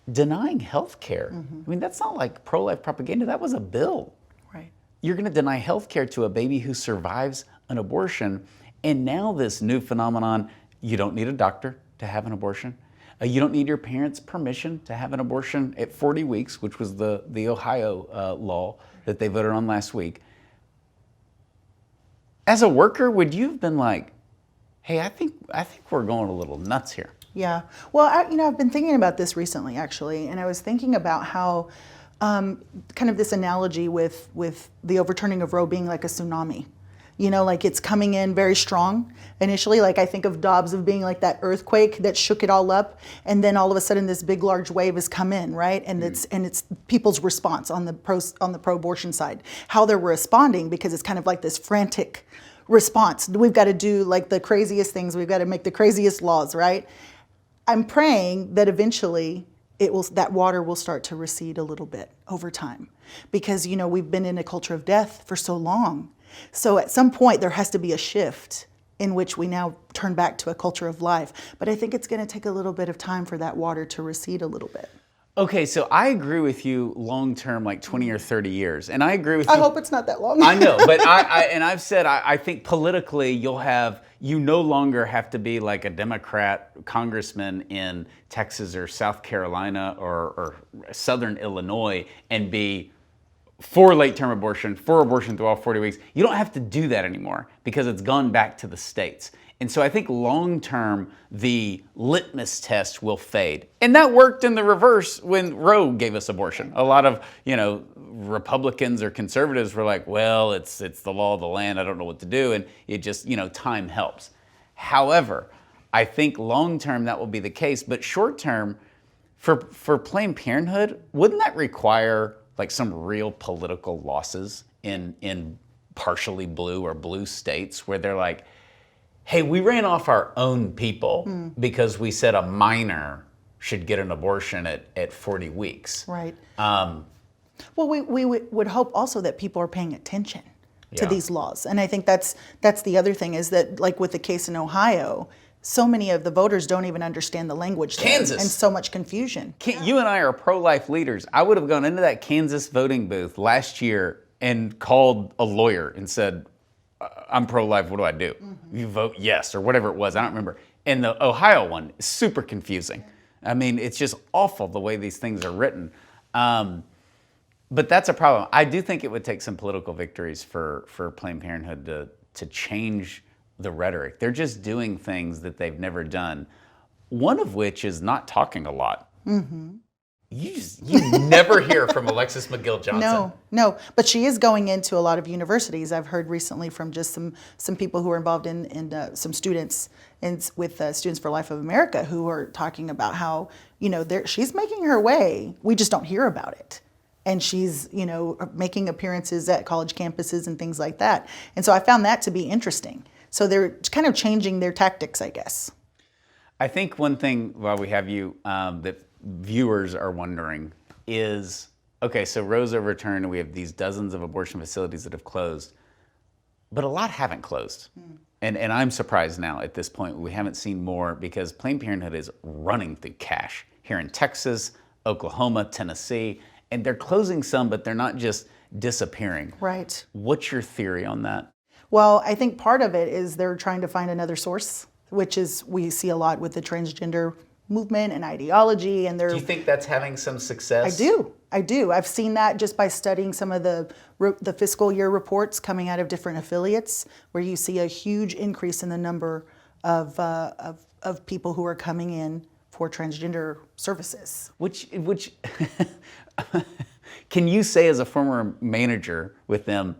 denying health care. I mean, that's not like pro-life propaganda, that was a bill. Right. You're gonna deny health care to a baby who survives an abortion. And now this new phenomenon, you don't need a doctor to have an abortion. You don't need your parents' permission to have an abortion at 40 weeks, which was the Ohio law that they voted on last week. As a worker, would you have been like, hey, I think we're going a little nuts here? Yeah. Well, I've been thinking about this recently, actually, and I was thinking about how kind of this analogy with the overturning of Roe being like a tsunami. You know, like it's coming in very strong initially. Like I think of Dobbs of being like that earthquake that shook it all up, and then all of a sudden this big large wave has come in, right? And it's people's response on the pro-abortion side, how they're responding, because it's kind of like this frantic response. We've got to do like the craziest things. We've got to make the craziest laws, right? I'm praying that eventually that water will start to recede a little bit over time, because you know we've been in a culture of death for so long. So at some point there has to be a shift in which we now turn back to a culture of life. But I think it's going to take a little bit of time for that water to recede a little bit. Okay, so I agree with you long term, like 20 or 30 years. And I agree with you. I hope it's not that long. I know, but I've said, I think politically you no longer have to be like a Democrat congressman in Texas or South Carolina or Southern Illinois and be for late-term abortion, for abortion through all 40 weeks. You don't have to do that anymore because it's gone back to the states. And so I think long-term, the litmus test will fade. And that worked in the reverse when Roe gave us abortion. A lot of, Republicans or conservatives were like, well, it's the law of the land, I don't know what to do. And it just, time helps. However, I think long-term that will be the case. But short-term, for Planned Parenthood, wouldn't that require like some real political losses in partially blue or blue states where they're like, hey, we ran off our own people because we said a minor should get an abortion at 40 weeks. Right. Well, we would hope also that people are paying attention to these laws. And I think that's the other thing, is that, like with the case in Ohio, so many of the voters don't even understand the language there, Kansas. and so much confusion. You and I are pro-life leaders. I would have gone into that Kansas voting booth last year and called a lawyer and said, I'm pro-life, what do I do? You vote yes, or whatever it was, I don't remember. And the Ohio one is super confusing. I mean, it's just awful the way these things are written. But that's a problem. I do think it would take some political victories for Planned Parenthood to change the rhetoric. They're just doing things that they've never done, one of which is not talking a lot. You never hear from Alexis McGill Johnson. No, but she is going into a lot of universities. I've heard recently from just some people who are involved in some students with Students for Life of America, who are talking about how, she's making her way. We just don't hear about it. And she's, making appearances at college campuses and things like that. And so I found that to be interesting. So they're kind of changing their tactics, I guess. I think one thing, while we have you, that viewers are wondering is, okay, so Roe's overturned and we have these dozens of abortion facilities that have closed, but a lot haven't closed. And I'm surprised now at this point we haven't seen more, because Planned Parenthood is running through cash here in Texas, Oklahoma, Tennessee, and they're closing some, but they're not just disappearing. Right. What's your theory on that? Well, I think part of it is they're trying to find another source, which is, we see a lot with the transgender movement and ideology, and they're... Do you think that's having some success? I do. I've seen that just by studying some of the fiscal year reports coming out of different affiliates, where you see a huge increase in the number of people who are coming in for transgender services. Which can you say, as a former manager with them,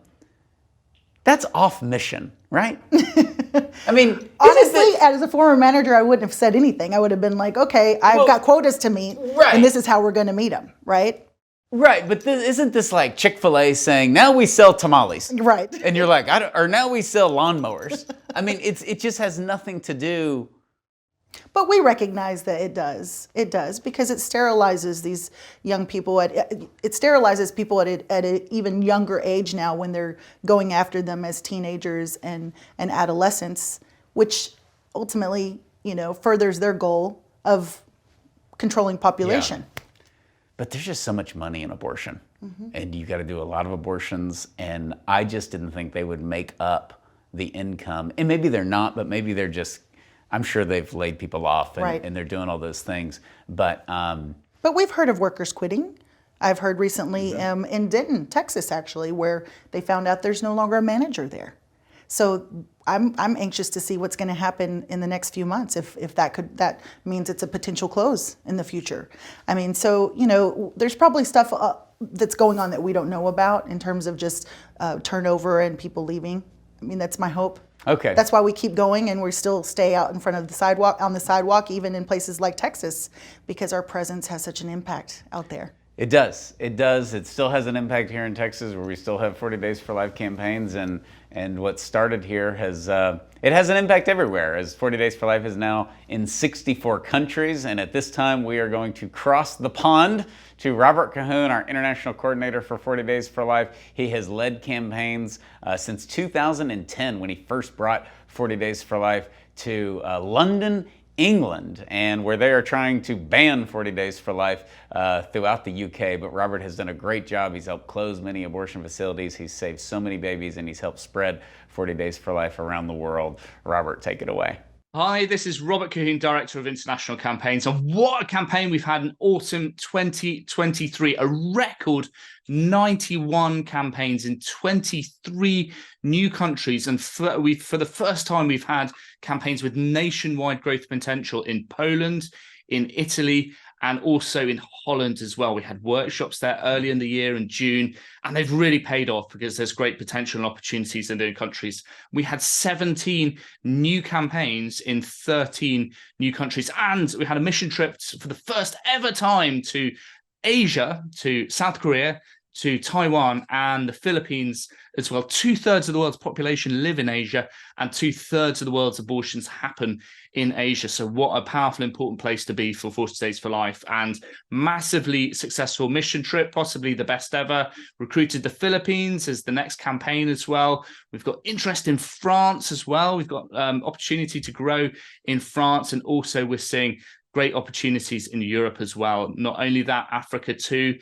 that's off mission, right? I mean, honestly, as a former manager, I wouldn't have said anything. I would have been like, okay, I've got quotas to meet, and this is how we're going to meet them, right? Right, but isn't this like Chick-fil-A saying, now we sell tamales? Right. And you're like, or now we sell lawnmowers. I mean, it just has nothing to do. But we recognize that it does. It does, because it sterilizes these young people. It sterilizes people at an even younger age now, when they're going after them as teenagers and adolescents, which ultimately, furthers their goal of controlling population. Yeah. But there's just so much money in abortion, and you got to do a lot of abortions, and I just didn't think they would make up the income. And maybe they're not, but maybe they're just, I'm sure they've laid people off, and they're doing all those things. But we've heard of workers quitting. I've heard recently in Denton, Texas, actually, where they found out there's no longer a manager there. So I'm anxious to see what's going to happen in the next few months, if that means it's a potential close in the future. I mean, so there's probably stuff that's going on that we don't know about in terms of just turnover and people leaving. I mean, that's my hope. Okay. That's why we keep going, and we still stay out in front of the sidewalk, even in places like Texas, because our presence has such an impact out there. It does. It does. It still has an impact here in Texas, where we still have 40 Days for Life campaigns, and what started here has it has an impact everywhere, as 40 Days for Life is now in 64 countries. And at this time, we are going to cross the pond to Robert Cahoon, our international coordinator for 40 Days for Life. He has led campaigns since 2010, when he first brought 40 Days for Life to London, England, and where they are trying to ban 40 Days for Life throughout the UK. But Robert has done a great job. He's helped close many abortion facilities. He's saved so many babies, and he's helped spread 40 Days for Life around the world. Robert, take it away. Hi, this is Robert Cahoon, Director of International Campaigns. And what a campaign we've had in autumn 2023, a record 91 campaigns in 23 new countries. And for the first time, we've had campaigns with nationwide growth potential in Poland, in Italy, and also in Holland as well. We had workshops there early in the year in June, and they've really paid off, because there's great potential and opportunities in those countries. We had 17 new campaigns in 13 new countries, and we had a mission trip for the first ever time to Asia, to South Korea, to Taiwan and the Philippines as well. 2/3 of the world's population live in Asia, and 2/3 of the world's abortions happen in Asia. So what a powerful, important place to be for 40 Days for Life. And massively successful mission trip, possibly the best ever. Recruited the Philippines as the next campaign as well. We've got interest in France as well. We've got opportunity to grow in France, and also we're seeing great opportunities in Europe as well. Not only that, Africa too.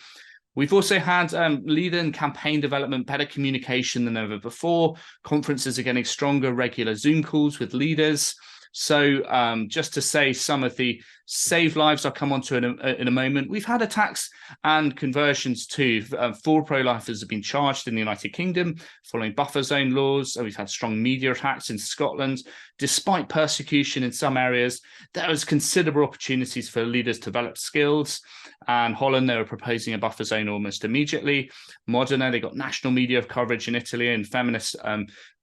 We've also had leader and campaign development, better communication than ever before. Conferences are getting stronger, regular Zoom calls with leaders. So just to say some of the saved lives I'll come on to in a moment. We've had attacks and conversions too. 4 pro-lifers have been charged in the United Kingdom following buffer zone laws. We've had strong media attacks in Scotland. Despite persecution in some areas, there was considerable opportunities for leaders to develop skills. And Holland, they were proposing a buffer zone almost immediately. Modena, they got national media coverage in Italy, and feminists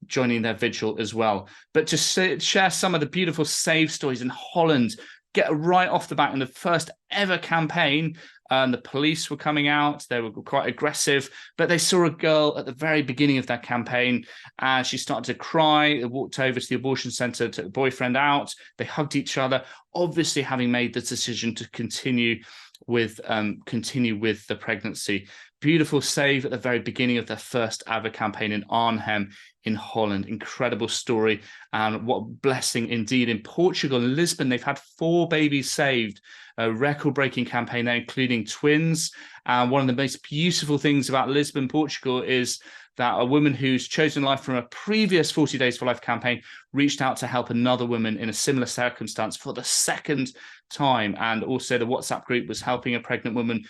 joining their vigil as well. But to share some of the beautiful save stories in Holland, get right off the bat in the first ever campaign, the police were coming out. They were quite aggressive, but they saw a girl at the very beginning of that campaign, and she started to cry. They walked over to the abortion center, took the boyfriend out. They hugged each other, obviously having made the decision to continue with the pregnancy. Beautiful save at the very beginning of their first ever campaign in Arnhem in Holland. Incredible story, and what a blessing indeed. In Portugal and Lisbon, they've had 4 babies saved, a record-breaking campaign there, including twins. And one of the most beautiful things about Lisbon, Portugal, is that a woman who's chosen life from a previous 40 Days for Life campaign reached out to help another woman in a similar circumstance for the second time. And also the WhatsApp group was helping a pregnant woman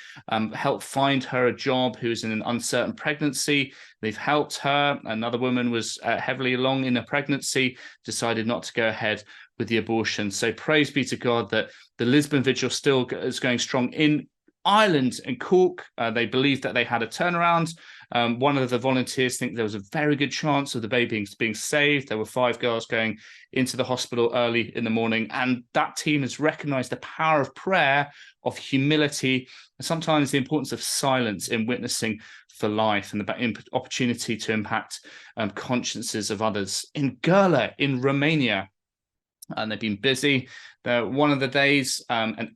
help find her a job who was in an uncertain pregnancy. They've helped her. Another woman was heavily along in a pregnancy, decided not to go ahead with the abortion. So praise be to God that the Lisbon Vigil still is going strong. In Ireland and Cork, they believed that they had a turnaround. One of the volunteers think there was a very good chance of the baby being saved. There were 5 girls going into the hospital early in the morning, and that team has recognized the power of prayer, of humility, and sometimes the importance of silence in witnessing for life, and the opportunity to impact consciences of others. In Gurla, in Romania, and they've been busy. One of the days, a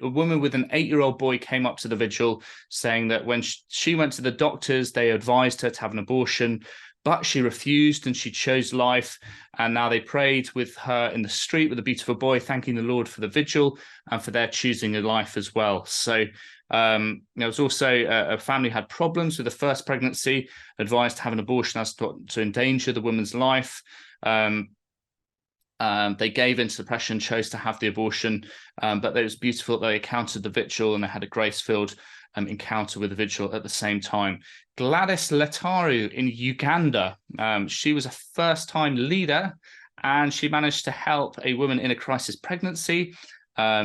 woman with an 8-year-old boy came up to the vigil saying that when she went to the doctors, they advised her to have an abortion, but she refused and she chose life. And now they prayed with her in the street with a beautiful boy, thanking the Lord for the vigil and for their choosing a life as well. So there was also a family had problems with the first pregnancy, advised to have an abortion as to endanger the woman's life. They gave into the pressure and chose to have the abortion, but it was beautiful that they encountered the vigil and they had a grace-filled encounter with the vigil at the same time. Gladys Letaru in Uganda, she was a first-time leader, and she managed to help a woman in a crisis pregnancy.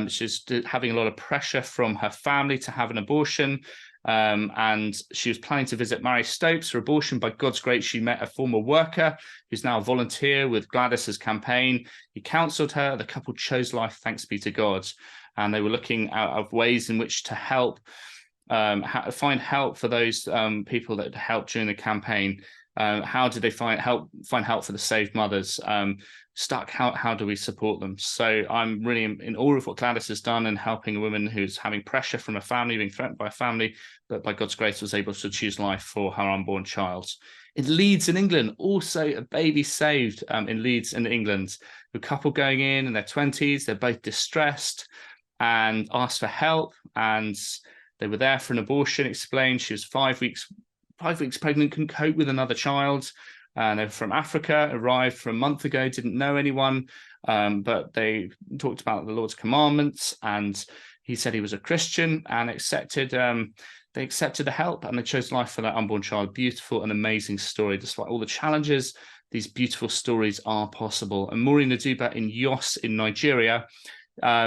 She's having a lot of pressure from her family to have an abortion. And she was planning to visit Mary Stopes for abortion. By God's grace, she met a former worker who's now a volunteer with Gladys's campaign. He counseled her. The couple chose life, thanks be to God. And they were looking at ways in which to help, find help for those people that helped during the campaign. How did they find help for the saved mothers? Stuck, how do we support them? So I'm really in awe of what Gladys has done in helping a woman who's having pressure from a family, being threatened by a family, but by God's grace was able to choose life for her unborn child. In Leeds in England, also a baby saved in Leeds in England. A couple going in their 20s, they're both distressed and asked for help, and they were there for an abortion. Explained she was 5 weeks pregnant, couldn't cope with another child. And they're from Africa, arrived for a month ago, didn't know anyone, but they talked about the Lord's commandments, and he said he was a Christian and accepted. They accepted the help, and they chose life for that unborn child. Beautiful and amazing story. Despite all the challenges, these beautiful stories are possible. And Maureen Aduba in Jos in Nigeria,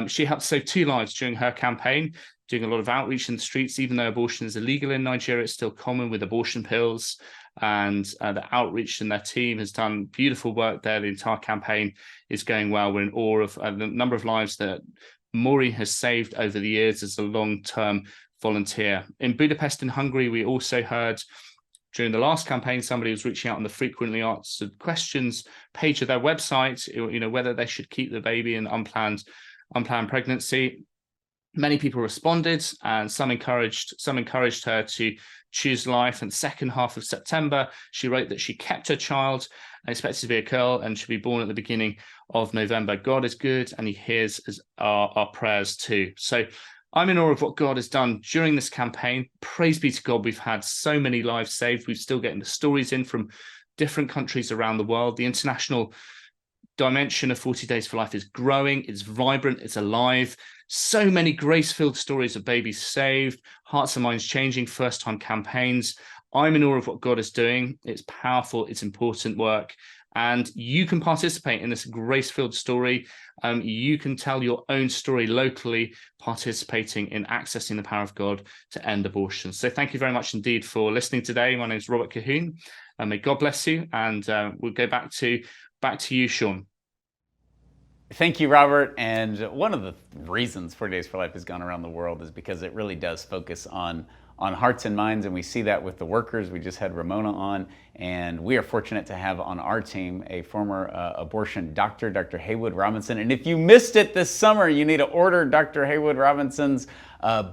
she helped save 2 lives during her campaign, doing a lot of outreach in the streets. Even though abortion is illegal in Nigeria, it's still common with abortion pills. And the outreach and their team has done beautiful work there. The entire campaign is going well. We're in awe of the number of lives that Maureen has saved over the years as a long-term volunteer. In Budapest in Hungary, we also heard during the last campaign, somebody was reaching out on the frequently answered questions page of their website, whether they should keep the baby in unplanned pregnancy. Many people responded, and some encouraged her to choose life. And the second half of September, she wrote that she kept her child, expected to be a girl, and should be born at the beginning of November. God is good, and he hears our prayers too. So I'm in awe of what God has done during this campaign. Praise be to God, we've had so many lives saved. We're still getting the stories in from different countries around the world. The international dimension of 40 Days for Life is growing, it's vibrant, it's alive. So many grace-filled stories of babies saved, hearts and minds changing, first-time campaigns. I'm in awe of what God is doing. It's powerful, it's important work. And you can participate in this grace-filled story. You can tell your own story locally, participating in accessing the power of God to end abortion. So thank you very much indeed for listening today. My name is Robert Cahoon. May God bless you. And we'll go back to you, Sean. Thank you, Robert. And one of the reasons 40 Days for Life has gone around the world is because it really does focus on hearts and minds, and we see that with the workers. We just had Ramona on, and we are fortunate to have on our team a former abortion doctor, Dr. Haywood Robinson. And if you missed it this summer, you need to order Dr. Haywood Robinson's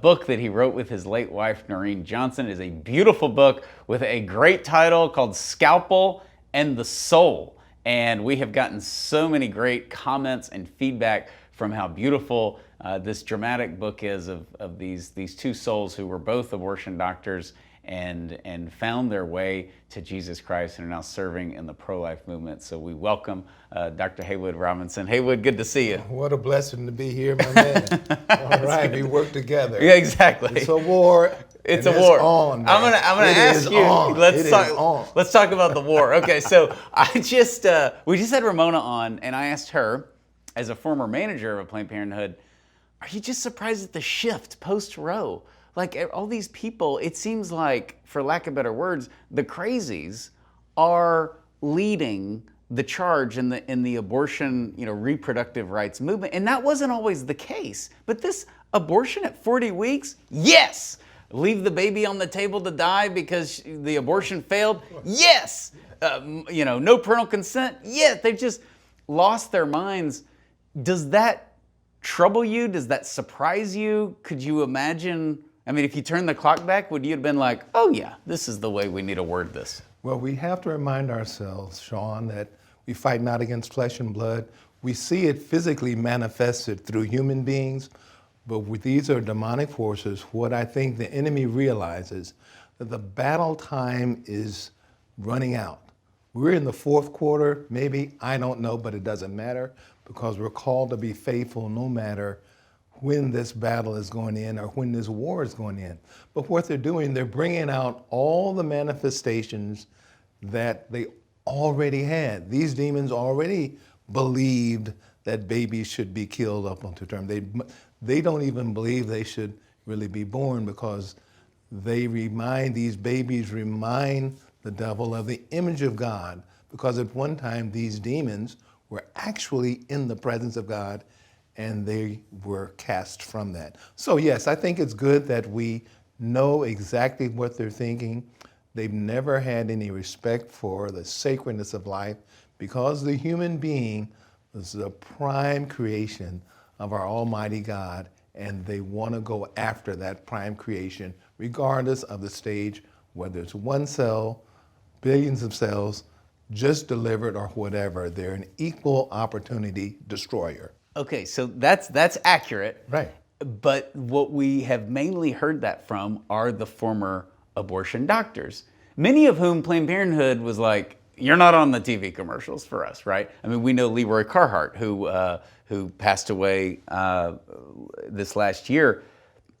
book that he wrote with his late wife, Noreen Johnson. It is a beautiful book with a great title called Scalpel and the Soul. And we have gotten so many great comments and feedback from how beautiful this dramatic book is of these two souls who were both abortion doctors and found their way to Jesus Christ and are now serving in the pro-life movement. So we welcome Dr. Haywood Robinson. Haywood, good to see you. What a blessing to be here, my man. All right, we work together. Yeah, exactly. It's a war. It's a war. On, I'm gonna ask you. Let's talk about the war. Okay, so we just had Ramona on, and I asked her, as a former manager of a Planned Parenthood, are you just surprised at the shift post-Roe? Like all these people, it seems like, for lack of better words, the crazies are leading the charge in the abortion, reproductive rights movement, and that wasn't always the case. But this abortion at 40 weeks, yes. Leave the baby on the table to die because the abortion failed? Yes. No parental consent? Yes. They've just lost their minds. Does that trouble you? Does that surprise you? Could you imagine? I mean, if you turn the clock back, would you have been like, oh yeah, this is the way we need to word this? Well, we have to remind ourselves, Sean, that we fight not against flesh and blood. We see it physically manifested through human beings, but these are demonic forces. What I think the enemy realizes, that the battle time is running out. We're in the fourth quarter, maybe, I don't know, but it doesn't matter, because we're called to be faithful no matter when this battle is going in or when this war is going in. But what they're doing, they're bringing out all the manifestations that they already had. These demons already believed that babies should be killed up unto term. They don't even believe they should really be born, because these babies remind the devil of the image of God, because at one time these demons were actually in the presence of God and they were cast from that. So yes, I think it's good that we know exactly what they're thinking. They've never had any respect for the sacredness of life, because the human being is the prime creation of our Almighty God, and they want to go after that prime creation, regardless of the stage, whether it's one cell, billions of cells, just delivered, or whatever. They're an equal opportunity destroyer. Okay, so that's accurate. Right. But what we have mainly heard that from are the former abortion doctors, many of whom Planned Parenthood was like, you're not on the TV commercials for us, right? I mean, we know Leroy Carhart, who passed away this last year,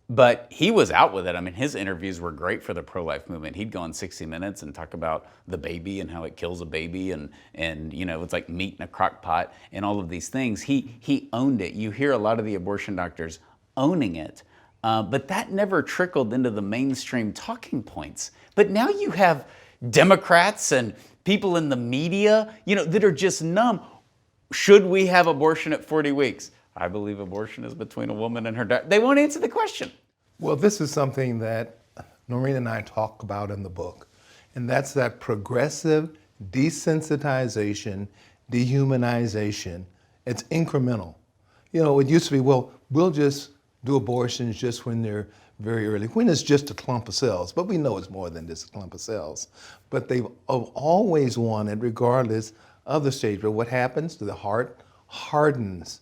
but he was out with it. I mean, his interviews were great for the pro-life movement. He'd go on 60 Minutes and talk about the baby and how it kills a baby, and it's like meat in a crock pot and all of these things. He owned it. You hear a lot of the abortion doctors owning it, but that never trickled into the mainstream talking points. But now you have Democrats and people in the media, that are just numb. Should we have abortion at 40 weeks? I believe abortion is between a woman and her daughter. They won't answer the question. Well, this is something that Noreen and I talk about in the book, and that's that progressive desensitization, dehumanization. It's incremental. You know, it used to be, well, we'll just do abortions just when they're very early, when it's just a clump of cells, but we know it's more than just a clump of cells. But they've always wanted, regardless of the stage, but what happens to the heart hardens.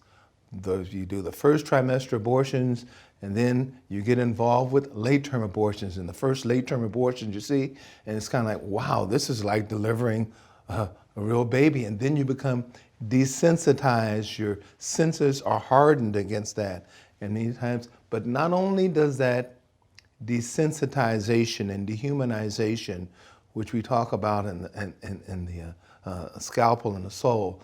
You do the first trimester abortions, and then you get involved with late-term abortions. And the first late-term abortions you see, and it's kind of like, wow, this is like delivering a real baby. And then you become desensitized. Your senses are hardened against that. And many times, but not only does that desensitization and dehumanization, which we talk about in the scalpel and the soul,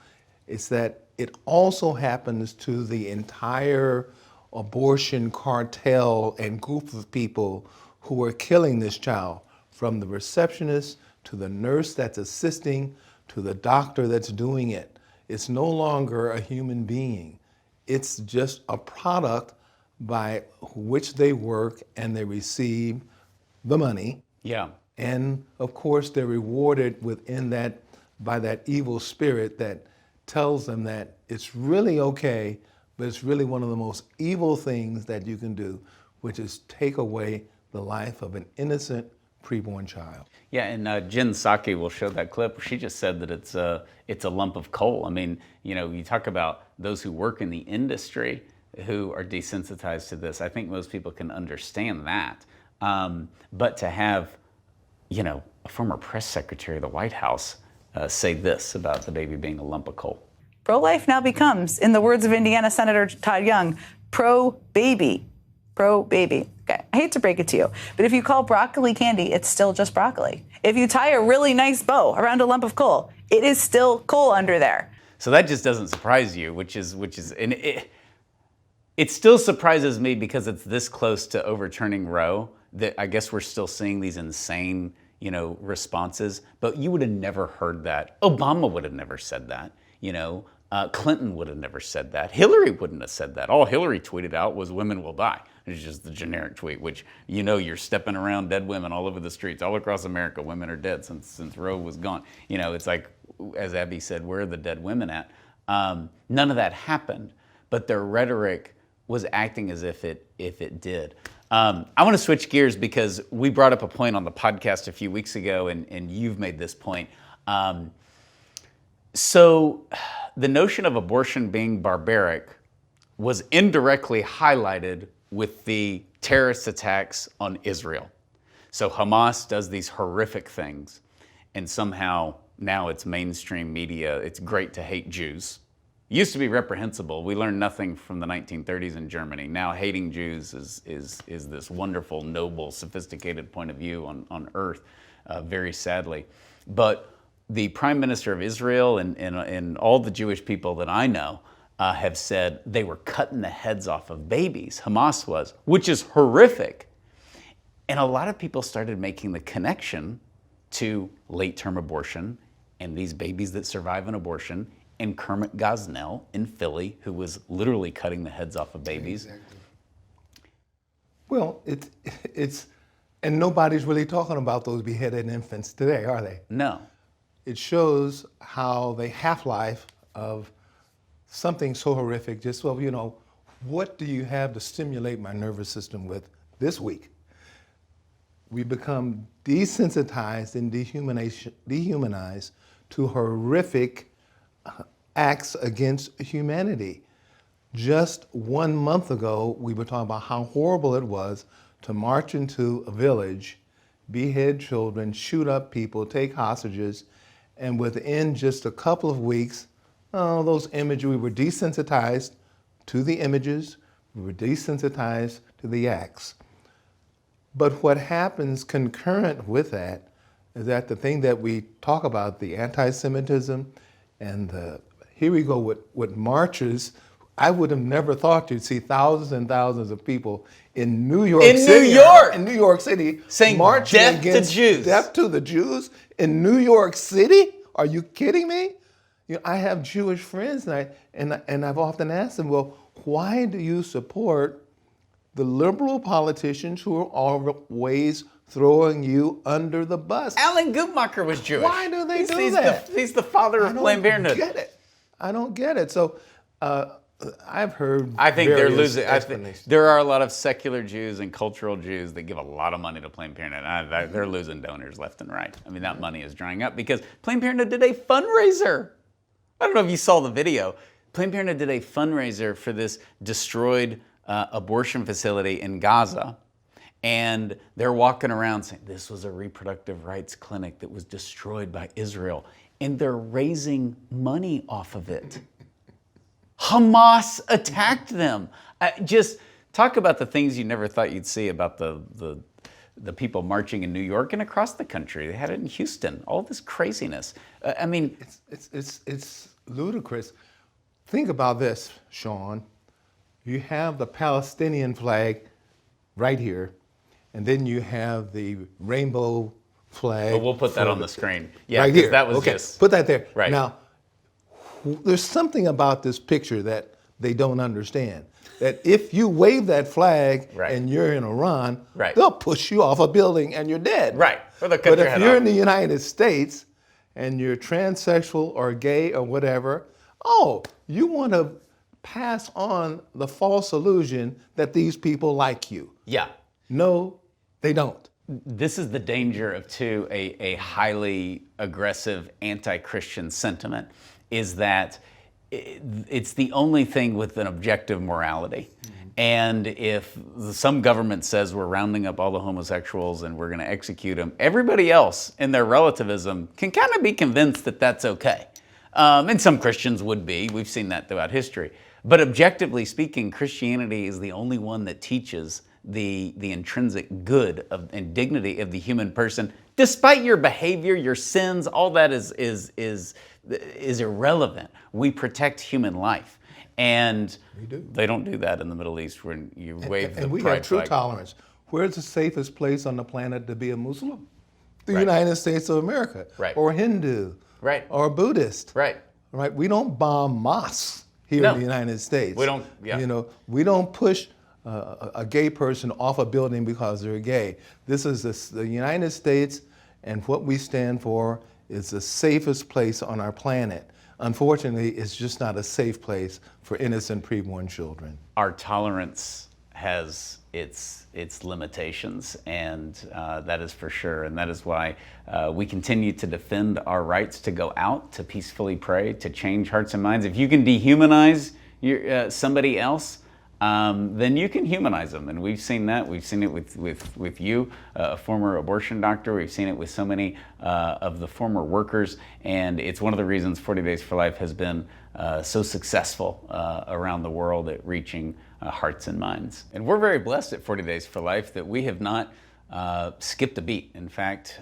it's that it also happens to the entire abortion cartel and group of people who are killing this child, from the receptionist to the nurse that's assisting to the doctor that's doing it. It's no longer a human being. It's just a product by which they work and they receive the money. Yeah. And of course, they're rewarded within that by that evil spirit that tells them that it's really okay, but it's really one of the most evil things that you can do, which is take away the life of an innocent preborn child. Yeah, and Jen Psaki will show that clip. She just said that it's a lump of coal. I mean, you know, you talk about those who work in the industry who are desensitized to this. I think most people can understand that. But to have, you know, a former press secretary of the White House say this about the baby being a lump of coal. Pro-life now becomes, in the words of Indiana Senator Todd Young, pro-baby. Pro-baby. Okay, I hate to break it to you, but if you call broccoli candy, it's still just broccoli. If you tie a really nice bow around a lump of coal, it is still coal under there. So that just doesn't surprise you, which is, and it still surprises me because it's this close to overturning Roe that I guess we're still seeing these insane, you know, responses. But you would have never heard that. Obama would have never said that. You know, Clinton would have never said that. Hillary wouldn't have said that. All Hillary tweeted out was "women will die." It's just the generic tweet, which, you know, you're stepping around dead women all over the streets, all across America. Women are dead since Roe was gone. You know, it's like, as Abby said, where are the dead women at? None of that happened, but their rhetoric was acting as if it did. I want to switch gears because we brought up a point on the podcast a few weeks ago, and you've made this point. So the notion of abortion being barbaric was indirectly highlighted with the terrorist attacks on Israel. So Hamas does these horrific things, and somehow now it's mainstream media. It's great to hate Jews. It used to be reprehensible. We learned nothing from the 1930s in Germany. Now hating Jews is this wonderful, noble, sophisticated point of view on earth, very sadly. But the Prime Minister of Israel and all the Jewish people that I know have said they were cutting the heads off of babies, Hamas was, which is horrific. And a lot of people started making the connection to late-term abortion and these babies that survive an abortion, and Kermit Gosnell in Philly, who was literally cutting the heads off of babies. Exactly. Well, it's and nobody's really talking about those beheaded infants today, are they? No. It shows how the half-life of something so horrific, just, well, you know, what do you have to stimulate my nervous system with this week? We become desensitized and dehumanized to horrific acts against humanity. Just 1 month ago, we were talking about how horrible it was to march into a village, behead children, shoot up people, take hostages, and within just a couple of weeks, those images, we were desensitized to the images, we were desensitized to the acts. But what happens concurrent with that is that the thing that we talk about, the anti-Semitism and here we go with marches. I would have never thought you'd see thousands and thousands of people in New York City. In New York City, saying marching death against to Jews. Death to the Jews in New York City? Are you kidding me? You know, I have Jewish friends, and I've often asked them, well, why do you support the liberal politicians who are always throwing you under the bus. Alan Guttmacher was Jewish. Why do they do he's that? He's the father of Planned Parenthood. I don't get it. So I've heard. I think they're various losing. There are a lot of secular Jews and cultural Jews that give a lot of money to Planned Parenthood. They're losing donors left and right. I mean, that money is drying up because Planned Parenthood did a fundraiser. I don't know if you saw the video. Planned Parenthood did a fundraiser for this destroyed abortion facility in Gaza. And they're walking around saying, this was a reproductive rights clinic that was destroyed by Israel. And they're raising money off of it. Hamas attacked them. Just talk about the things you never thought you'd see about the people marching in New York and across the country. They had it in Houston. All this craziness. I mean, it's ludicrous. Think about this, Sean. You have the Palestinian flag right here, and then you have the rainbow flag. But we'll put that on the screen. Yeah, right here. That was okay, just put that there. Right. Now, there's something about this picture that they don't understand. That if you wave that flag and you're in Iran, they'll push you off a building and you're dead. Right. Or they'll cut but your if head you're off. in the United States and you're transsexual or gay or whatever, oh, you want to pass on the false illusion that these people like you. Yeah. No, they don't. This is the danger of, too, a highly aggressive anti-Christian sentiment, is that it's the only thing with an objective morality. And if some government says we're rounding up all the homosexuals and we're going to execute them, everybody else in their relativism can kind of be convinced that that's okay. And some Christians would be. We've seen that throughout history. But objectively speaking, Christianity is the only one that teaches the intrinsic good and dignity of the human person, despite your behavior, your sins. All that is irrelevant. We protect human life, and they don't do that in the Middle East, where you wave the and we pride have true flag. tolerance. Where's the safest place on the planet to be a Muslim? The United States of America, or Hindu, or Buddhist, right? We don't bomb mosques here in the United States. We don't. Yeah. You know, we don't push a gay person off a building because they're gay. This is the United States, and what we stand for is the safest place on our planet. Unfortunately, it's just not a safe place for innocent preborn children. Our tolerance has its limitations, and that is for sure. And that is why we continue to defend our rights to go out, to peacefully pray, to change hearts and minds. If you can dehumanize somebody else, then you can humanize them. And we've seen that. We've seen it with you, a former abortion doctor. We've seen it with so many of the former workers. And it's one of the reasons 40 Days for Life has been so successful around the world at reaching hearts and minds. And we're very blessed at 40 Days for Life that we have not skipped a beat. In fact,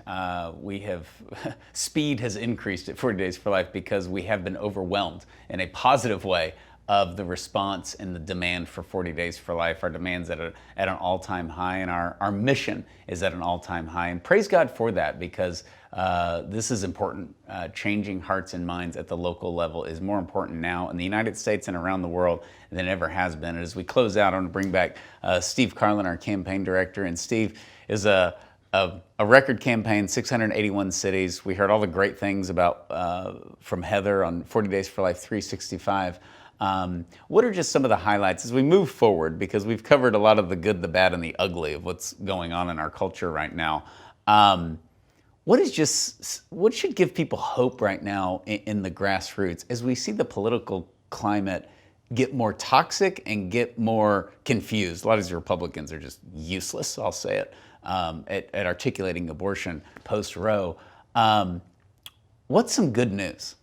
speed has increased at 40 Days for Life because we have been overwhelmed in a positive way of the response and the demand for 40 Days for Life. Our demand's at an all-time high, and our mission is at an all-time high. And praise God for that, because this is important. Changing hearts and minds at the local level is more important now in the United States and around the world than it ever has been. And as we close out, I want to bring back Steve Carlin, our campaign director. And Steve is a record campaign, 681 cities. We heard all the great things about from Heather on 40 Days for Life 365. What are just some of the highlights as we move forward? Because we've covered a lot of the good, the bad, and the ugly of what's going on in our culture right now. What should give people hope right now in the grassroots as we see the political climate get more toxic and get more confused? A lot of these Republicans are just useless, I'll say it, at articulating abortion post-Roe. What's some good news?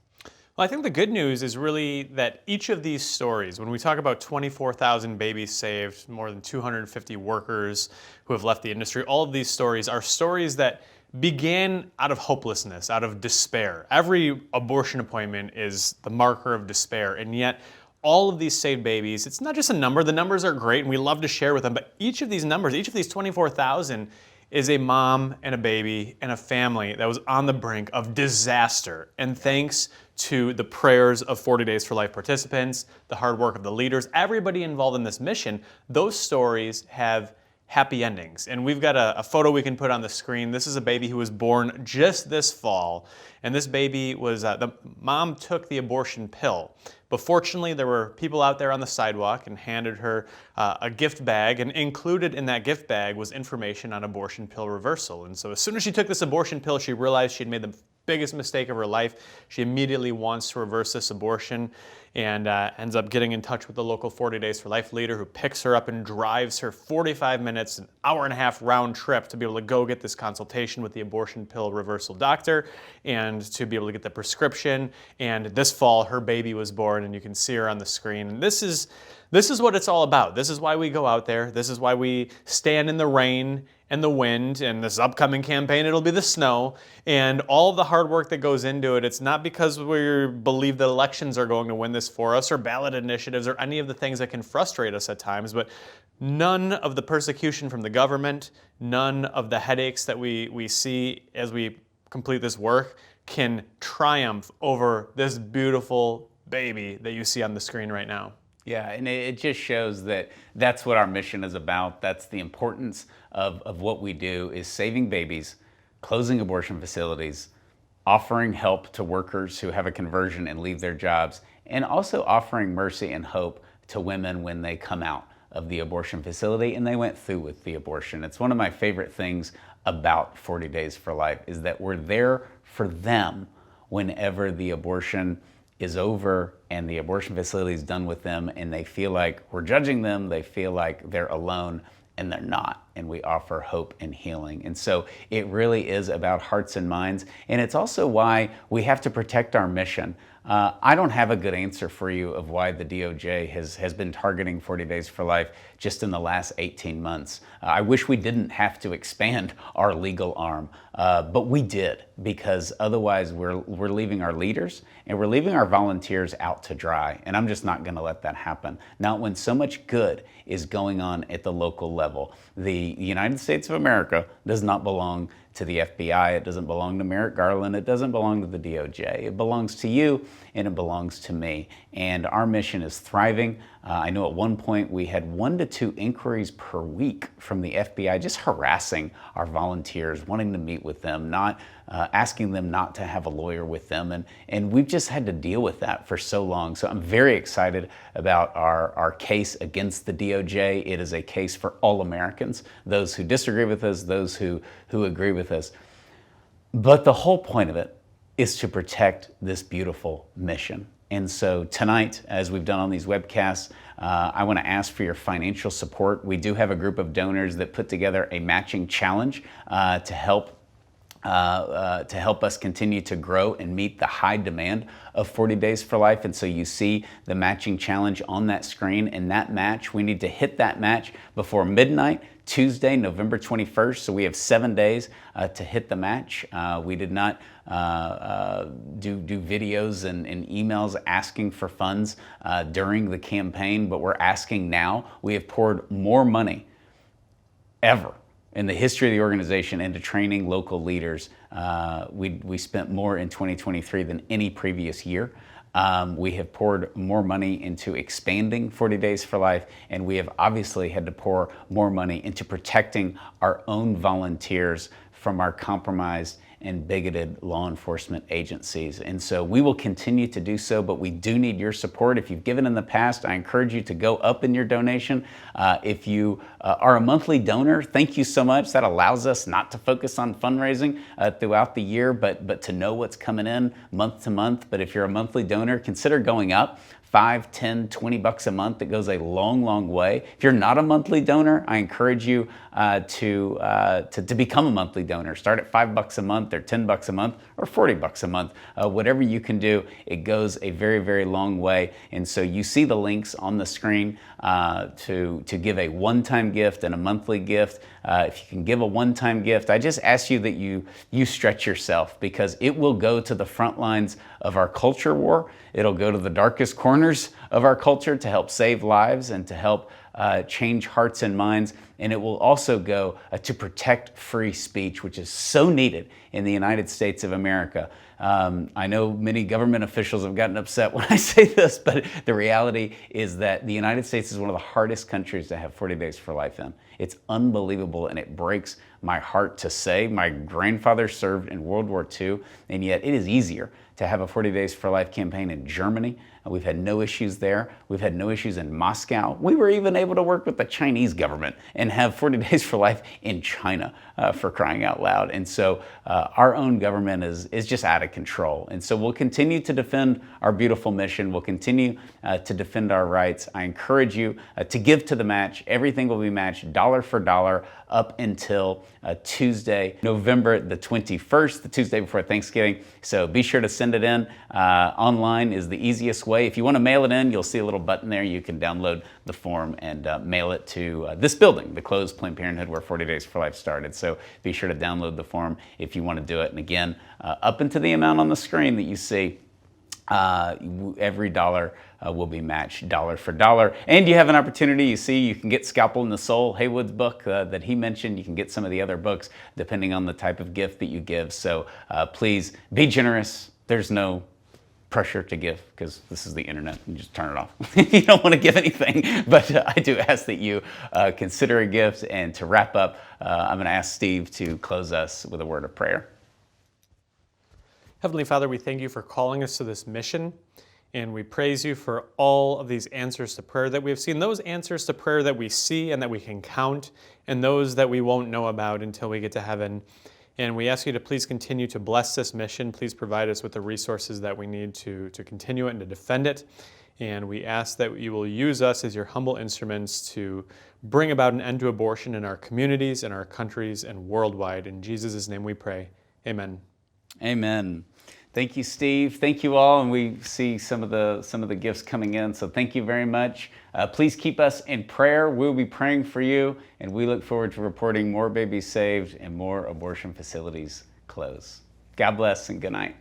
Well, I think the good news is really that each of these stories, when we talk about 24,000 babies saved, more than 250 workers who have left the industry, all of these stories are stories that began out of hopelessness, out of despair. Every abortion appointment is the marker of despair, and yet all of these saved babies, it's not just a number. The numbers are great, and we love to share with them, but each of these numbers, each of these 24,000 is a mom and a baby and a family that was on the brink of disaster. And thanks to the prayers of 40 Days for Life participants, the hard work of the leaders, everybody involved in this mission, those stories have happy endings. And we've got a photo we can put on the screen. This is a baby who was born just this fall. And this baby was, the mom took the abortion pill. But fortunately, there were people out there on the sidewalk and handed her a gift bag. And included in that gift bag was information on abortion pill reversal. And so as soon as she took this abortion pill, she realized she'd made the biggest mistake of her life. She immediately wants to reverse this abortion and ends up getting in touch with the local 40 Days for Life leader, who picks her up and drives her 45 minutes, an hour and a half round trip to be able to go get this consultation with the abortion pill reversal doctor and to be able to get the prescription. And this fall, her baby was born, and you can see her on the screen. And this is what it's all about. This is why we go out there. This is why we stand in the rain and the wind, and this upcoming campaign, it'll be the snow, and all of the hard work that goes into it. It's not because we believe that elections are going to win this for us, or ballot initiatives, or any of the things that can frustrate us at times, but none of the persecution from the government, none of the headaches that we see as we complete this work can triumph over this beautiful baby that you see on the screen right now. Yeah, and it just shows that that's what our mission is about. That's the importance of what we do, is saving babies, closing abortion facilities, offering help to workers who have a conversion and leave their jobs, and also offering mercy and hope to women when they come out of the abortion facility and they went through with the abortion. It's one of my favorite things about 40 Days for Life, is that we're there for them whenever the abortion is over and the abortion facility is done with them, and they feel like we're judging them, they feel like they're alone, and they're not. And we offer hope and healing. And so it really is about hearts and minds. And it's also why we have to protect our mission. I don't have a good answer for you of why the DOJ has been targeting 40 Days for Life just in the last 18 months. I wish we didn't have to expand our legal arm, but we did, because otherwise we're leaving our leaders and we're leaving our volunteers out to dry. And I'm just not going to let that happen. Not when so much good is going on at the local level. The United States of America does not belong to the FBI, it doesn't belong to Merrick Garland, it doesn't belong to the DOJ. It belongs to you and it belongs to me. And our mission is thriving. I know at one point we had 1 to 2 inquiries per week from the FBI just harassing our volunteers, wanting to meet with them, not asking them not to have a lawyer with them. And we've just had to deal with that for so long. So I'm very excited about our case against the DOJ. It is a case for all Americans, those who disagree with us, those who agree with us. But the whole point of it is to protect this beautiful mission. And so tonight, as we've done on these webcasts, I want to ask for your financial support. We do have a group of donors that put together a matching challenge to help us continue to grow and meet the high demand of 40 Days for Life. And so you see the matching challenge on that screen. And that match, we need to hit that match before midnight, Tuesday, November 21st. So we have 7 days to hit the match. We did not do videos and emails asking for funds during the campaign, but we're asking now. We have poured more money ever in the history of the organization into training local leaders. We spent more in 2023 than any previous year. We have poured more money into expanding 40 Days for Life, and we have obviously had to pour more money into protecting our own volunteers from our compromised and bigoted law enforcement agencies. And so we will continue to do so, but we do need your support. If you've given in the past, I encourage you to go up in your donation. If you are a monthly donor, thank you so much. That allows us not to focus on fundraising throughout the year, but to know what's coming in month to month. But if you're a monthly donor, consider going up. $5, $10, $20 a month. It goes a long, long way. If you're not a monthly donor, I encourage you to become a monthly donor. Start at $5 a month, or $10 a month, or $40 a month. Whatever you can do, it goes a very, very long way. And so you see the links on the screen to give a one-time gift and a monthly gift. If you can give a one-time gift, I just ask you that you stretch yourself, because it will go to the front lines of our culture war. It'll go to the darkest corners of our culture to help save lives and to help change hearts and minds. And it will also go to protect free speech, which is so needed in the United States of America. I know many government officials have gotten upset when I say this, but the reality is that the United States is one of the hardest countries to have 40 days for life in. It's unbelievable, and it breaks my heart to say. My grandfather served in World War II, and yet it is easier to have a 40 Days for Life campaign in Germany. We've had no issues there. We've had no issues in Moscow. We were even able to work with the Chinese government and have 40 Days for Life in China, for crying out loud. And so our own government is just out of control. And so we'll continue to defend our beautiful mission. We'll continue to defend our rights. I encourage you to give to the match. Everything will be matched dollar for dollar up until Tuesday, November the 21st, the Tuesday before Thanksgiving. So be sure to send it in. Online is the easiest way. If you want to mail it in, you'll see a little button there. You can download the form and mail it to this building, the closed Planned Parenthood where 40 Days for Life started. So be sure to download the form if you want to do it. And again, up into the amount on the screen that you see, every dollar will be matched dollar for dollar. And you have an opportunity, you see, you can get Scalpel in the Soul, Haywood's book that he mentioned. You can get some of the other books depending on the type of gift that you give. So please be generous. There's no pressure to give because this is the internet. You just turn it off. You don't want to give anything, but I do ask that you consider a gift. And to wrap up, I'm going to ask Steve to close us with a word of prayer. Heavenly Father, we thank you for calling us to this mission, and we praise you for all of these answers to prayer that we have seen, those answers to prayer that we see and that we can count, and those that we won't know about until we get to heaven. And we ask you to please continue to bless this mission. Please provide us with the resources that we need to continue it and to defend it. And we ask that you will use us as your humble instruments to bring about an end to abortion in our communities, in our countries, and worldwide. In Jesus' name we pray. Amen. Amen. Thank you, Steve. Thank you all, and we see some of the gifts coming in. So thank you very much. Please keep us in prayer. We'll be praying for you, and we look forward to reporting more babies saved and more abortion facilities closed. God bless and good night.